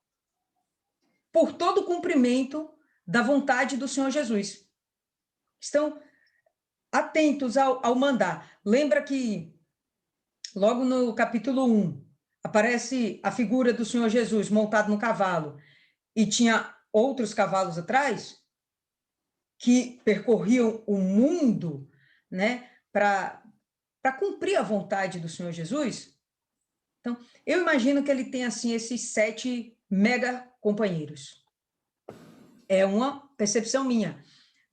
por todo o cumprimento da vontade do Senhor Jesus. Estão atentos ao mandar. Lembra que logo no capítulo 1, aparece a figura do Senhor Jesus montado no cavalo, e tinha outros cavalos atrás que percorriam o mundo, né, para cumprir a vontade do Senhor Jesus. Então, eu imagino que ele tem assim esses 7 mega companheiros. É uma percepção minha,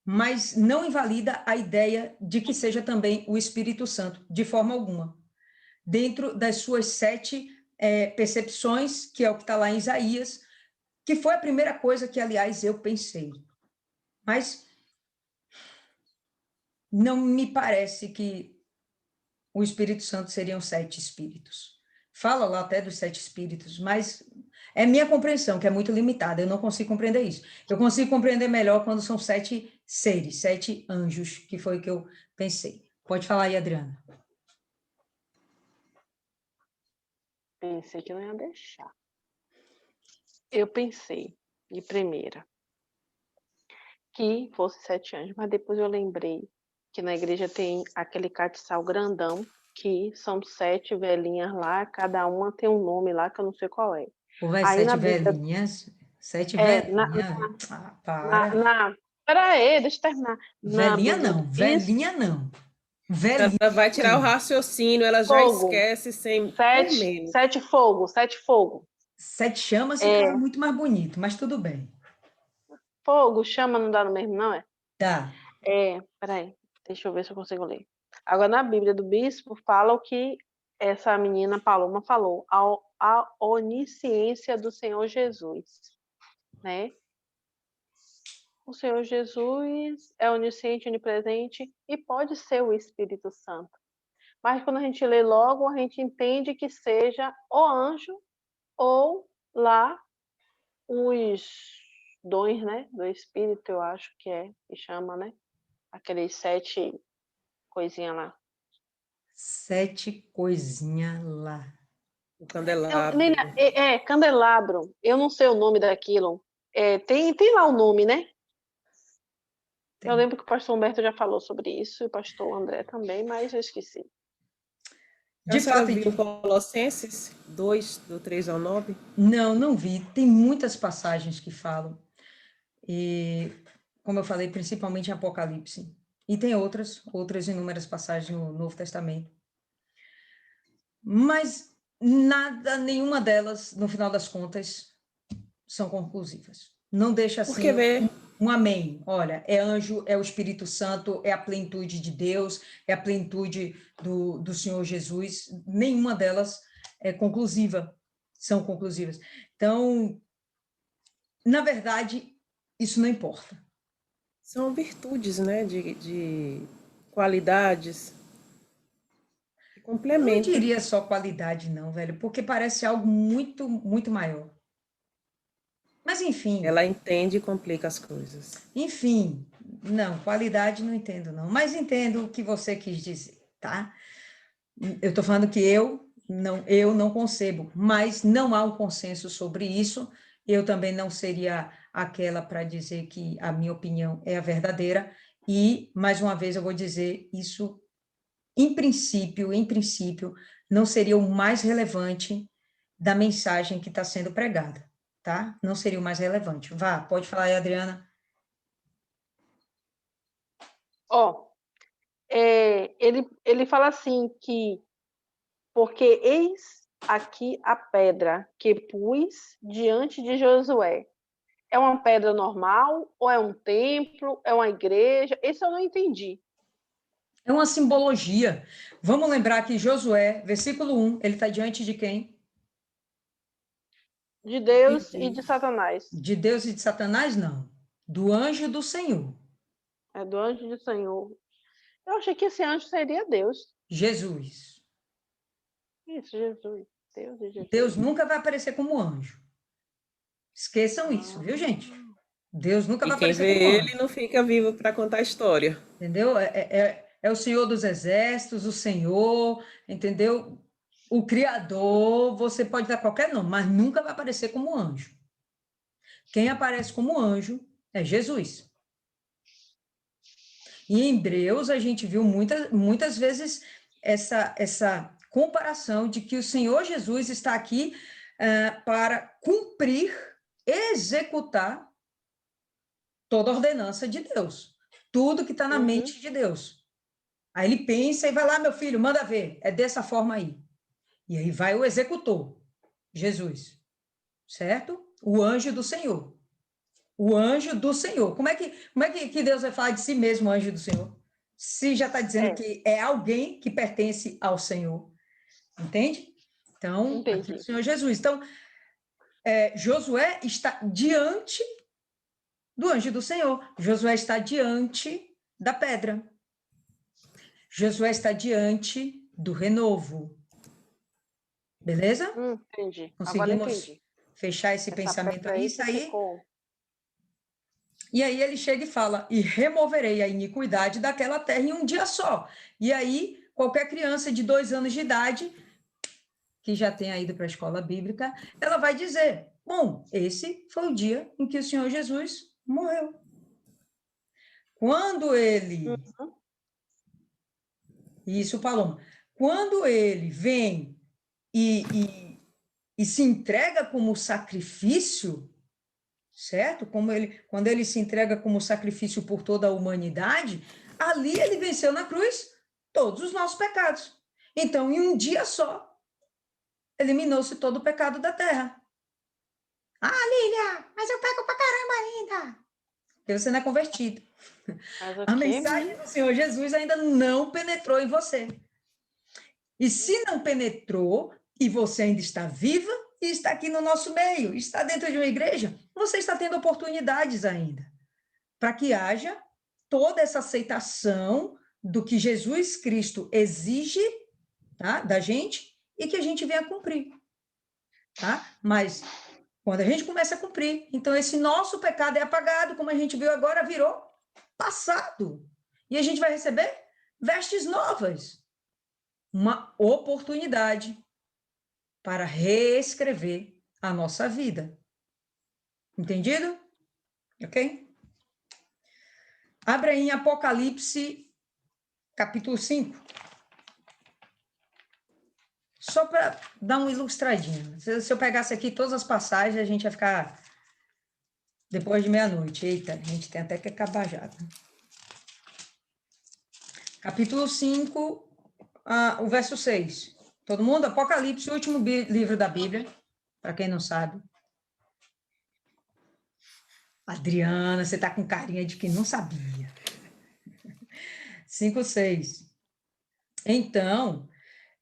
mas não invalida a ideia de que seja também o Espírito Santo, de forma alguma. Dentro das suas 7 percepções, que é o que está lá em Isaías, que foi a primeira coisa que, aliás, eu pensei. Mas não me parece que o Espírito Santo seriam 7 espíritos. Fala lá até dos 7 espíritos, mas é minha compreensão, que é muito limitada, eu não consigo compreender isso. Eu consigo compreender melhor quando são 7 seres, 7 anjos, que foi o que eu pensei. Pode falar aí, Adriana. Pensei que não ia deixar. Eu pensei, de primeira, que fosse 7 anjos, mas depois eu lembrei que na igreja tem aquele castiçal grandão, que são 7 velhinhas lá, cada uma tem um nome lá que eu não sei qual é. Ou vai Aí na sete Bíblia, velhinhas? Sete na, velhinhas? Ah, para. Pera aí, deixa eu terminar. Na Velhinha Bíblia não, do Bispo, velhinha não. Ela Velhinha vai tirar o não. raciocínio, ela já fogo, esquece sem por menos. sete fogo. Sete chamas ficava É, muito mais bonito, mas tudo bem. fogo, chama, não dá no mesmo, não é? Tá. Peraí, deixa eu ver se eu consigo ler. Agora, na Bíblia do Bispo, fala o que essa menina Paloma falou, a onisciência do Senhor Jesus, né? O Senhor Jesus é onisciente, onipresente e pode ser o Espírito Santo. Mas quando a gente lê logo, a gente entende que seja o anjo ou lá os dons, né, do Espírito, eu acho que chama, né? Aqueles 7 coisinhas lá. Sete coisinhas lá. O candelabro. Candelabro. Eu não sei o nome daquilo. Tem lá o nome, né? Eu Tem. lembro que o pastor Humberto já falou sobre isso, e o pastor André também, mas eu esqueci. De A senhora fato, viu Colossenses 2, do 3 ao 9? não vi. Tem muitas passagens que falam. E, como eu falei, principalmente em Apocalipse. E tem outras inúmeras passagens no Novo Testamento. Mas nenhuma delas, no final das contas, são conclusivas. Não deixa assim Porque vê, um amém. Olha, é anjo, é o Espírito Santo, é a plenitude de Deus, é a plenitude do Senhor Jesus. Nenhuma delas é conclusiva, são conclusivas. Então, na verdade, isso não importa. são virtudes, né, de qualidades que Eu não complementam. diria só qualidade, não, velho, porque parece algo muito, muito maior. Mas, Ela entende e complica as coisas. enfim, não, qualidade não entendo, não. Mas entendo o que você quis dizer, tá? Eu estou falando que eu não concebo, mas não há um consenso sobre isso. Eu também não seria aquela para dizer que a minha opinião é a verdadeira. E, mais uma vez, eu vou dizer isso, em princípio, não seria o mais relevante da mensagem que está sendo pregada, tá? Não seria o mais relevante. Vá, pode falar aí, Adriana. Ele fala assim que porque eis aqui a pedra que pus diante de Josué. É uma pedra normal ou é um templo, é uma igreja? Esse eu não entendi. É uma simbologia. Vamos lembrar que Josué, versículo 1, ele está diante de quem? De Deus e de Satanás. De Deus e de Satanás, não. Do anjo do Senhor. É do anjo do Senhor. Eu achei que esse anjo seria Deus. Jesus. Isso, Jesus. Deus e Jesus. Deus nunca vai aparecer como anjo. Esqueçam isso, viu, gente? Deus nunca E vai quem aparecer vê como ele anjo. não fica vivo para contar a história. Entendeu? É o Senhor dos Exércitos, o Senhor, entendeu? O Criador, você pode dar qualquer nome, mas nunca vai aparecer como anjo. Quem aparece como anjo é Jesus. E em Hebreus a gente viu muitas vezes essa comparação de que o Senhor Jesus está aqui para cumprir, executar toda a ordenança de Deus, tudo que está na mente de Deus. Aí ele pensa e vai lá, meu filho, manda ver, é dessa forma aí. E aí vai o executor, Jesus, certo? O anjo do Senhor. O anjo do Senhor. Como é que Deus vai falar de si mesmo, anjo do Senhor? Se já está dizendo que é alguém que pertence ao Senhor. Entende? Então, aqui é o Senhor Jesus. Então, Josué está diante do anjo do Senhor. Josué está diante da pedra. Josué está diante do renovo. Beleza? Entendi. Agora Conseguimos entendi. fechar esse Essa pensamento pedra aí, aí isso que aí. ficou. E aí ele chega e fala: e removerei a iniquidade daquela terra em um dia só. E aí, qualquer criança de 2 anos de idade, que já tenha ido para a escola bíblica, ela vai dizer: bom, esse foi o dia em que o Senhor Jesus morreu. Quando ele. Isso, Paloma. Quando ele vem e e se entrega como sacrifício, certo? Quando ele se entrega como sacrifício por toda a humanidade, ali ele venceu na cruz todos os nossos pecados. Então, em um dia só, eliminou-se todo o pecado da terra. Ah, Lília, mas eu peco pra caramba ainda. Porque você não é convertido. A mensagem do Senhor Jesus ainda não penetrou em você. E se não penetrou, e você ainda está viva, e está aqui no nosso meio, está dentro de uma igreja, você está tendo oportunidades ainda, para que haja toda essa aceitação do que Jesus Cristo exige, tá, da gente, e que a gente venha cumprir. Tá? Mas, quando a gente começa a cumprir, então esse nosso pecado é apagado, como a gente viu agora, virou passado. E a gente vai receber vestes novas. Uma oportunidade para reescrever a nossa vida. Entendido? Ok? Abra aí em Apocalipse, capítulo 5. Só para dar uma ilustradinha. Se eu pegasse aqui todas as passagens, a gente ia ficar depois de meia-noite. Eita, a gente tem até que acabar já. Capítulo 5, o verso 6. Todo mundo? Apocalipse, o último livro da Bíblia, para quem não sabe. Adriana, você está com carinha de que não sabia. 5, 6. Então,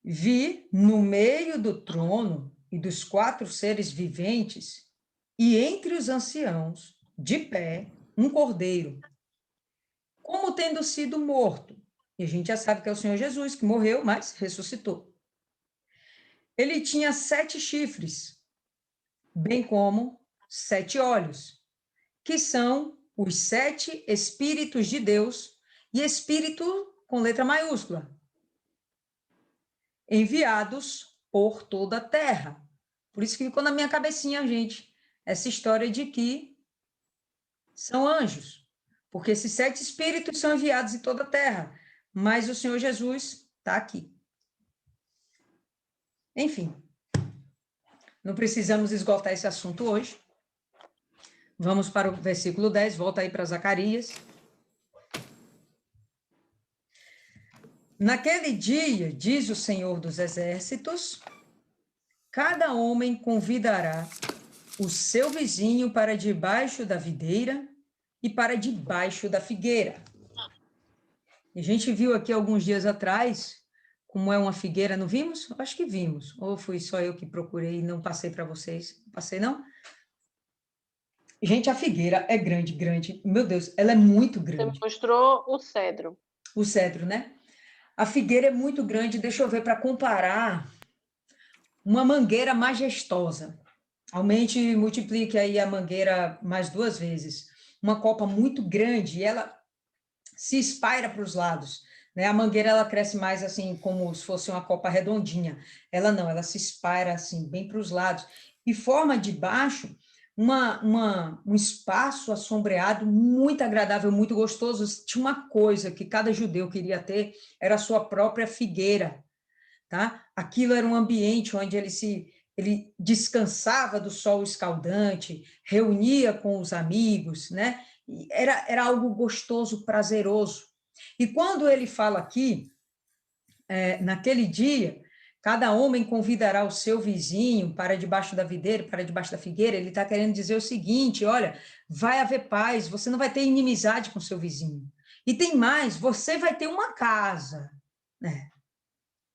vi no meio do trono e dos 4 seres viventes, e entre os anciãos, de pé, um cordeiro, como tendo sido morto. E a gente já sabe que é o Senhor Jesus, que morreu, mas ressuscitou. Ele tinha 7 chifres, bem como 7 olhos, que são os 7 Espíritos de Deus, e Espírito com letra maiúscula, enviados por toda a terra. Por isso que ficou na minha cabecinha, gente, essa história de que são anjos, porque esses 7 Espíritos são enviados em toda a terra, mas o Senhor Jesus está aqui. Enfim, não precisamos esgotar esse assunto hoje. Vamos para o versículo 10, volta aí para Zacarias. Naquele dia, diz o Senhor dos Exércitos, cada homem convidará o seu vizinho para debaixo da videira e para debaixo da figueira. A gente viu aqui alguns dias atrás como é uma figueira, não vimos? Acho que vimos. Ou fui só eu que procurei e não passei para vocês? Passei, não? Gente, a figueira é grande, grande. Meu Deus, ela é muito grande. Você mostrou o cedro. O cedro, né? A figueira é muito grande. Deixa eu ver, para comparar, uma mangueira majestosa. Aumente, multiplique aí a mangueira mais 2 vezes. Uma copa muito grande, e ela se espalha para os lados. Né? A mangueira, ela cresce mais assim, como se fosse uma copa redondinha. Ela não, ela se espalha assim, bem para os lados. E forma debaixo um espaço assombreado muito agradável, muito gostoso. Tinha uma coisa que cada judeu queria ter, era a sua própria figueira. Tá? Aquilo era um ambiente onde ele descansava do sol escaldante, reunia com os amigos, né? Era algo gostoso, prazeroso. E quando ele fala aqui, naquele dia, cada homem convidará o seu vizinho para debaixo da videira, para debaixo da figueira, ele está querendo dizer o seguinte, olha, vai haver paz, você não vai ter inimizade com o seu vizinho. E tem mais, você vai ter uma casa, né?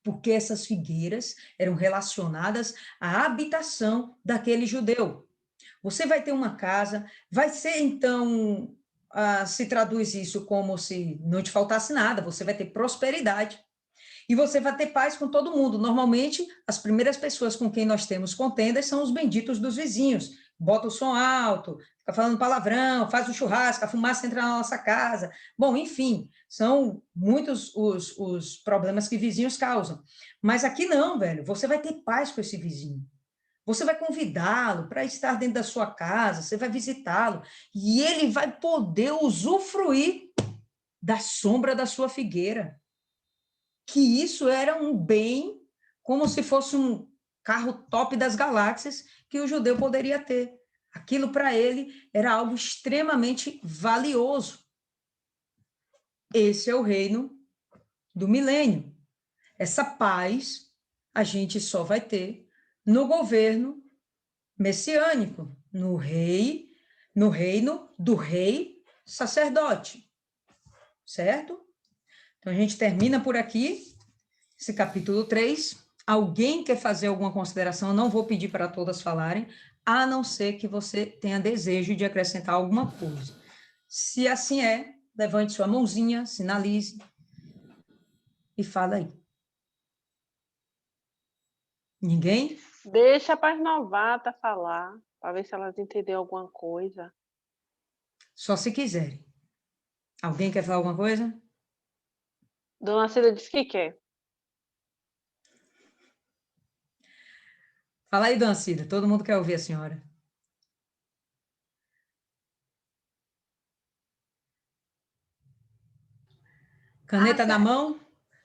Porque essas figueiras eram relacionadas à habitação daquele judeu. Você vai ter uma casa, vai ser, então, se traduz isso como se não te faltasse nada, você vai ter prosperidade. E você vai ter paz com todo mundo. Normalmente, as primeiras pessoas com quem nós temos contendas são os benditos dos vizinhos. Bota o som alto, fica falando palavrão, faz o churrasco, a fumaça entra na nossa casa. Bom, enfim, são muitos os problemas que vizinhos causam. Mas aqui não, velho. Você vai ter paz com esse vizinho. Você vai convidá-lo para estar dentro da sua casa, você vai visitá-lo, e ele vai poder usufruir da sombra da sua figueira. Que isso era um bem, como se fosse carro top das galáxias que o judeu poderia ter. Aquilo para ele era algo extremamente valioso. Esse é o reino do milênio. Essa paz a gente só vai ter no governo messiânico, no reino do rei sacerdote. Certo? Então a gente termina por aqui esse capítulo 3. Alguém quer fazer alguma consideração? Eu não vou pedir para todas falarem, a não ser que você tenha desejo de acrescentar alguma coisa. Se assim é, levante sua mãozinha, sinalize e fala aí. Ninguém? Deixa para as novatas falar, para ver se elas entenderam alguma coisa. Só se quiserem. Alguém quer falar alguma coisa? Dona Cida disse que quer. Fala aí, Dona Cida. Todo mundo quer ouvir a senhora. Caneta na mão,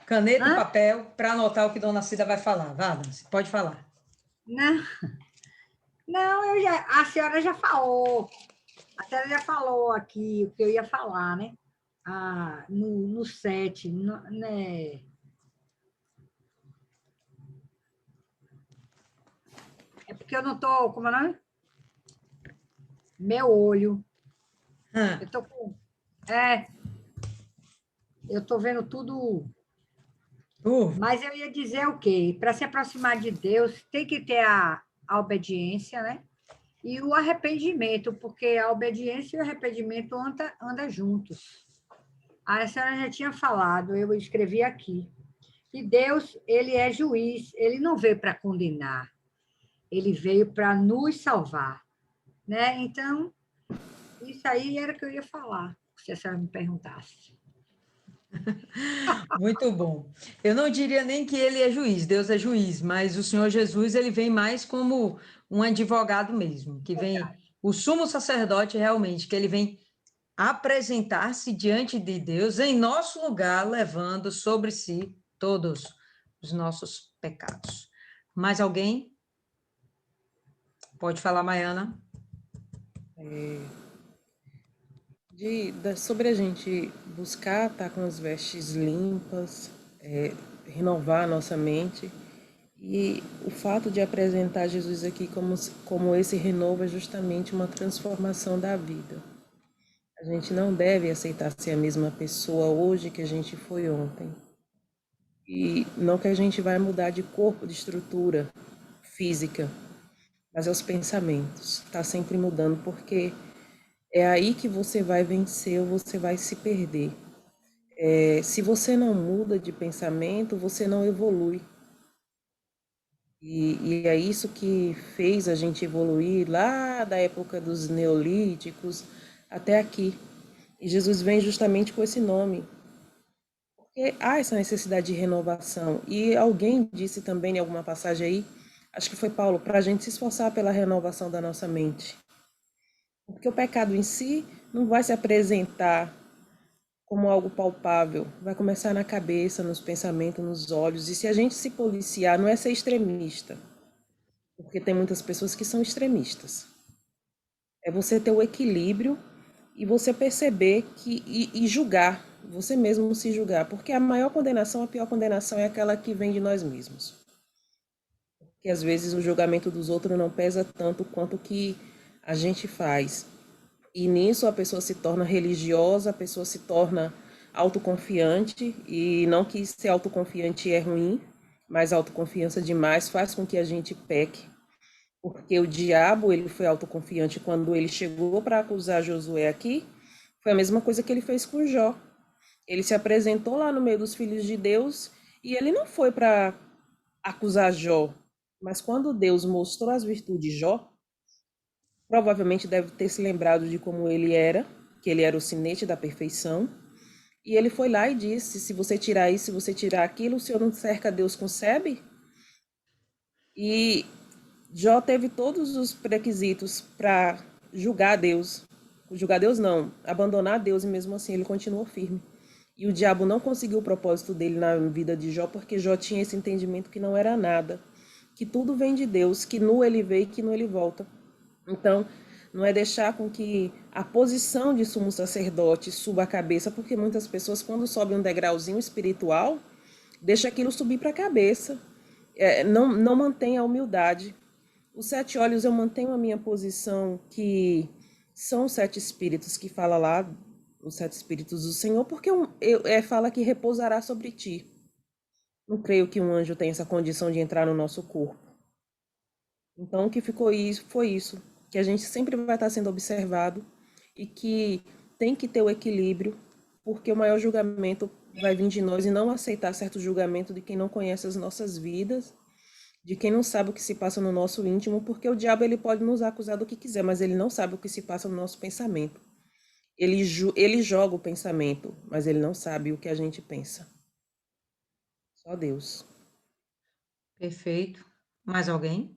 caneta e papel, para anotar o que Dona Cida vai falar. Vá, Dona Cida, pode falar. Não, a senhora já falou. A senhora já falou aqui o que eu ia falar, né? No 7, né? É porque eu não estou, como é o nome? Meu olho. Eu estou com... eu estou vendo tudo... Mas eu ia dizer o quê? Para se aproximar de Deus, tem que ter a obediência, né? E o arrependimento, porque a obediência e o arrependimento andam juntos. A senhora já tinha falado, eu escrevi aqui, que Deus, ele é juiz, ele não veio para condenar, ele veio para nos salvar, né? Então, isso aí era o que eu ia falar, se a senhora me perguntasse. Muito bom. Eu não diria nem que ele é juiz, Deus é juiz, mas o Senhor Jesus, ele vem mais como um advogado mesmo, que vem, o sumo sacerdote realmente, que ele vem apresentar-se diante de Deus em nosso lugar, levando sobre si todos os nossos pecados. Mais alguém? Pode falar, Maiana. Sobre a gente buscar estar com as vestes limpas, renovar a nossa mente. E o fato de apresentar Jesus aqui como esse renovo é justamente uma transformação da vida. A gente não deve aceitar ser a mesma pessoa hoje que a gente foi ontem. E não que a gente vai mudar de corpo, de estrutura física, mas é os pensamentos. Está sempre mudando, porque é aí que você vai vencer ou você vai se perder. Se você não muda de pensamento, você não evolui. E é isso que fez a gente evoluir lá da época dos neolíticos até aqui. E Jesus vem justamente com esse nome. Porque há essa necessidade de renovação. E alguém disse também em alguma passagem aí, acho que foi Paulo, para a gente se esforçar pela renovação da nossa mente. Porque o pecado em si não vai se apresentar como algo palpável, vai começar na cabeça, nos pensamentos, nos olhos. E se a gente se policiar, não é ser extremista, porque tem muitas pessoas que são extremistas. É você ter o equilíbrio e você perceber e julgar, você mesmo se julgar, porque a maior condenação, a pior condenação é aquela que vem de nós mesmos. Porque às vezes o julgamento dos outros não pesa tanto quanto o que a gente faz. E nisso a pessoa se torna religiosa, a pessoa se torna autoconfiante, e não que ser autoconfiante é ruim, mas a autoconfiança demais faz com que a gente peque. Porque o diabo, ele foi autoconfiante quando ele chegou para acusar Josué aqui, foi a mesma coisa que ele fez com Jó. Ele se apresentou lá no meio dos filhos de Deus e ele não foi para acusar Jó, mas quando Deus mostrou as virtudes de Jó, provavelmente deve ter se lembrado de como ele era, que ele era o sinete da perfeição, e ele foi lá e disse, se você tirar isso, se você tirar aquilo, o Senhor não cerca Deus com sebe? E Jó teve todos os requisitos para julgar Deus não, abandonar Deus, e mesmo assim ele continuou firme. E o diabo não conseguiu o propósito dele na vida de Jó, porque Jó tinha esse entendimento que não era nada, que tudo vem de Deus, que nu ele veio e que nu ele volta. Então, não é deixar com que a posição de sumo sacerdote suba a cabeça, porque muitas pessoas, quando sobem um degrauzinho espiritual, deixa aquilo subir para a cabeça. Não mantém a humildade. Os 7 olhos, eu mantenho a minha posição, que são os 7 espíritos que fala lá, os 7 espíritos do Senhor, porque fala que repousará sobre ti. Não creio que um anjo tenha essa condição de entrar no nosso corpo. Então, o que ficou isso foi isso, que a gente sempre vai estar sendo observado e que tem que ter o equilíbrio, porque o maior julgamento vai vir de nós, e não aceitar certo julgamento de quem não conhece as nossas vidas, de quem não sabe o que se passa no nosso íntimo, porque o diabo ele pode nos acusar do que quiser, mas ele não sabe o que se passa no nosso pensamento. Ele joga o pensamento, mas ele não sabe o que a gente pensa. Só Deus. Perfeito. Mais alguém?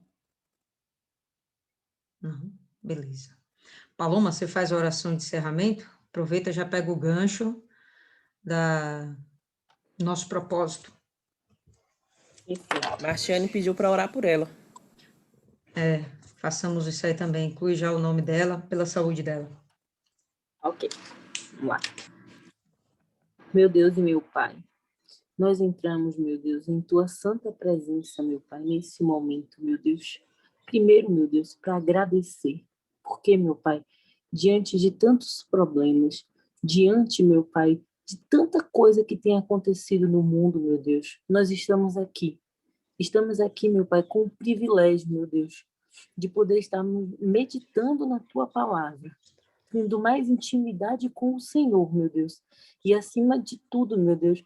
Não. Beleza. Paloma, você faz a oração de encerramento? Aproveita, já pega o gancho da nosso propósito. Marciane pediu para orar por ela. Façamos isso aí também. Inclui já o nome dela, pela saúde dela. Ok, vamos lá. Meu Deus e meu Pai, nós entramos, meu Deus, em Tua santa presença, meu Pai, nesse momento, meu Deus. Primeiro, meu Deus, para agradecer, porque, meu Pai, diante de tantos problemas, diante, meu Pai, de tanta coisa que tem acontecido no mundo, meu Deus, nós estamos aqui. Estamos aqui, meu Pai, com o privilégio, meu Deus, de poder estar meditando na Tua palavra, tendo mais intimidade com o Senhor, meu Deus. E, acima de tudo, meu Deus,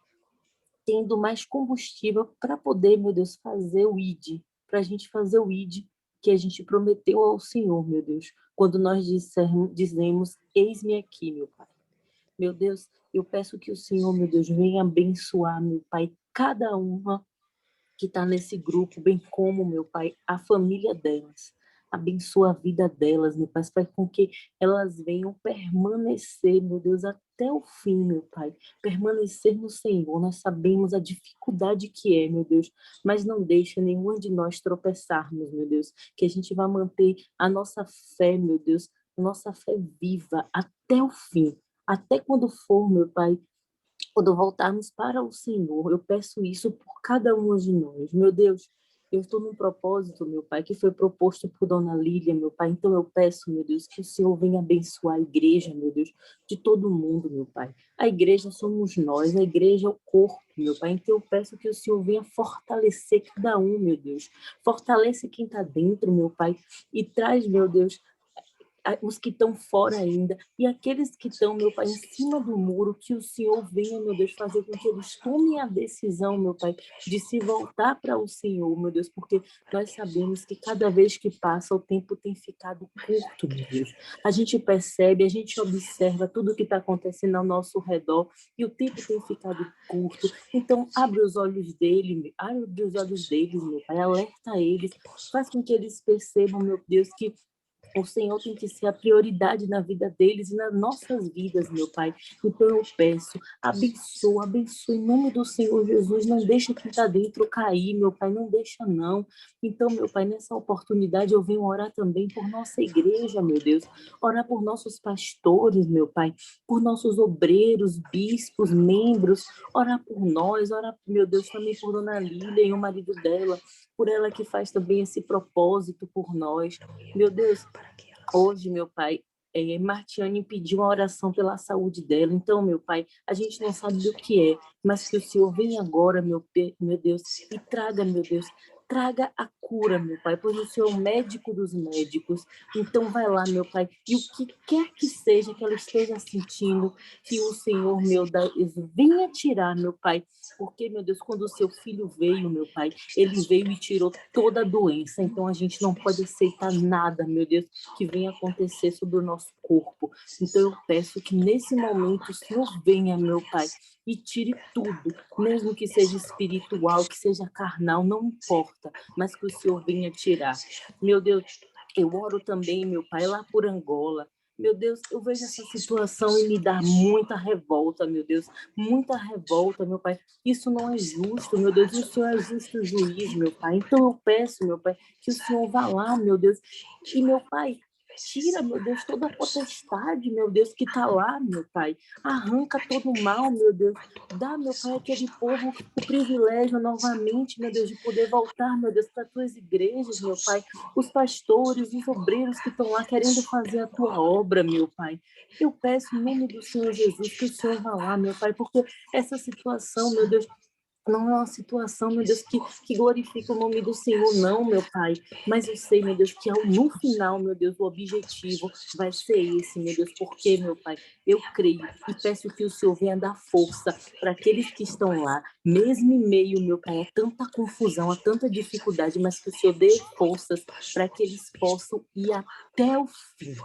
tendo mais combustível para poder, meu Deus, fazer o ID, para a gente fazer o ID que a gente prometeu ao Senhor, meu Deus, quando nós dizemos, eis-me aqui, meu Pai. Meu Deus, eu peço que o Senhor, meu Deus, venha abençoar, meu Pai, cada uma que está nesse grupo, bem como, meu Pai, a família delas. Abençoa a vida delas, meu Pai, faz com que elas venham permanecer, meu Deus, até o fim, meu Pai. Permanecer no Senhor. Nós sabemos a dificuldade que é, meu Deus, mas não deixa nenhuma de nós tropeçarmos, meu Deus. Que a gente vai manter a nossa fé, meu Deus, a nossa fé viva até o fim. Até quando for, meu Pai, quando voltarmos para o Senhor, eu peço isso por cada um de nós. Meu Deus, eu estou num propósito, meu Pai, que foi proposto por Dona Lília, meu Pai. Então eu peço, meu Deus, que o Senhor venha abençoar a igreja, meu Deus, de todo mundo, meu Pai. A igreja somos nós, a igreja é o corpo, meu Pai. Então eu peço que o Senhor venha fortalecer cada um, meu Deus. Fortalece quem está dentro, meu Pai, e traz, meu Deus, os que estão fora ainda, e aqueles que estão, meu Pai, em cima do muro, que o Senhor venha, meu Deus, fazer com que eles tomem a decisão, meu Pai, de se voltar para o Senhor, meu Deus, porque nós sabemos que cada vez que passa, o tempo tem ficado curto, meu Deus. A gente percebe, a gente observa tudo o que está acontecendo ao nosso redor, e o tempo tem ficado curto. Então, abre os olhos deles, meu Pai, alerta eles, faz com que eles percebam, meu Deus, que o Senhor tem que ser a prioridade na vida deles e nas nossas vidas, meu Pai. Então eu peço, abençoa em nome do Senhor Jesus. Não deixa quem está dentro cair, meu Pai, não deixa não. Então, meu Pai, nessa oportunidade eu venho orar também por nossa igreja, meu Deus. Orar por nossos pastores, meu Pai, por nossos obreiros, bispos, membros. Orar por nós, orar, meu Deus, também por Dona Lília e o marido dela, por ela que faz também esse propósito por nós. Meu Deus, hoje, meu Pai, Martiane pediu uma oração pela saúde dela. Então, meu Pai, a gente não sabe do que é, mas que o Senhor venha agora, meu Deus, e traga, meu Deus, traga a cura, meu Pai, pois o Senhor é o médico dos médicos. Então, vai lá, meu Pai, e o que quer que seja que ela esteja sentindo, que o Senhor, meu Deus, venha tirar, meu Pai, porque, meu Deus, quando o seu filho veio, meu Pai, ele veio e tirou toda a doença. Então, a gente não pode aceitar nada, meu Deus, que venha acontecer sobre o nosso corpo. Então, eu peço que nesse momento o Senhor venha, meu Pai, e tire tudo, mesmo que seja espiritual, que seja carnal, não importa, mas que o Senhor venha tirar. Meu Deus, eu oro também, meu Pai, lá por Angola. Meu Deus, eu vejo essa situação e me dá muita revolta, meu Deus, muita revolta, meu Pai. Isso não é justo, meu Deus, o Senhor é justo juiz, meu Pai. Então eu peço, meu Pai, que o Senhor vá lá, meu Deus, e, meu Pai, tira, meu Deus, toda a potestade, meu Deus, que está lá, meu Pai. Arranca todo o mal, meu Deus. Dá, meu Pai, àquele povo o privilégio novamente, meu Deus, de poder voltar, meu Deus, para as tuas igrejas, meu Pai. Os pastores, os obreiros que estão lá querendo fazer a tua obra, meu Pai. Eu peço em nome do Senhor Jesus que o Senhor vá lá, meu Pai, porque essa situação, meu Deus, não é uma situação, meu Deus, que glorifica o nome do Senhor, não, meu Pai. Mas eu sei, meu Deus, que no final, meu Deus, o objetivo vai ser esse, meu Deus. Porque, meu Pai, eu creio e peço que o Senhor venha dar força para aqueles que estão lá, mesmo em meio, meu Pai, a tanta confusão, a tanta dificuldade, mas que o Senhor dê forças para que eles possam ir até o fim.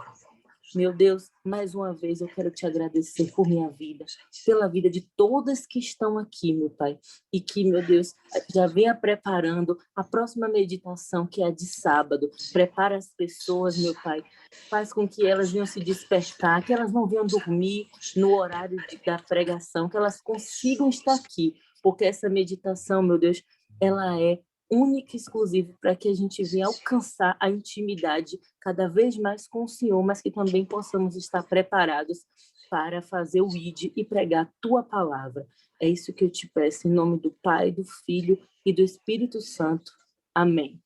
Meu Deus, mais uma vez eu quero te agradecer por minha vida, pela vida de todas que estão aqui, meu Pai, e que, meu Deus, já venha preparando a próxima meditação, que é a de sábado. Prepara as pessoas, meu Pai, faz com que elas venham se despertar, que elas não venham dormir no horário da pregação, que elas consigam estar aqui, porque essa meditação, meu Deus, ela é única e exclusiva para que a gente venha alcançar a intimidade cada vez mais com o Senhor, mas que também possamos estar preparados para fazer o ID e pregar a tua palavra. É isso que eu te peço, em nome do Pai, do Filho e do Espírito Santo. Amém.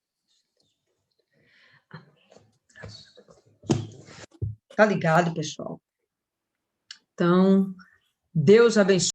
Tá ligado, pessoal? Então, Deus abençoe.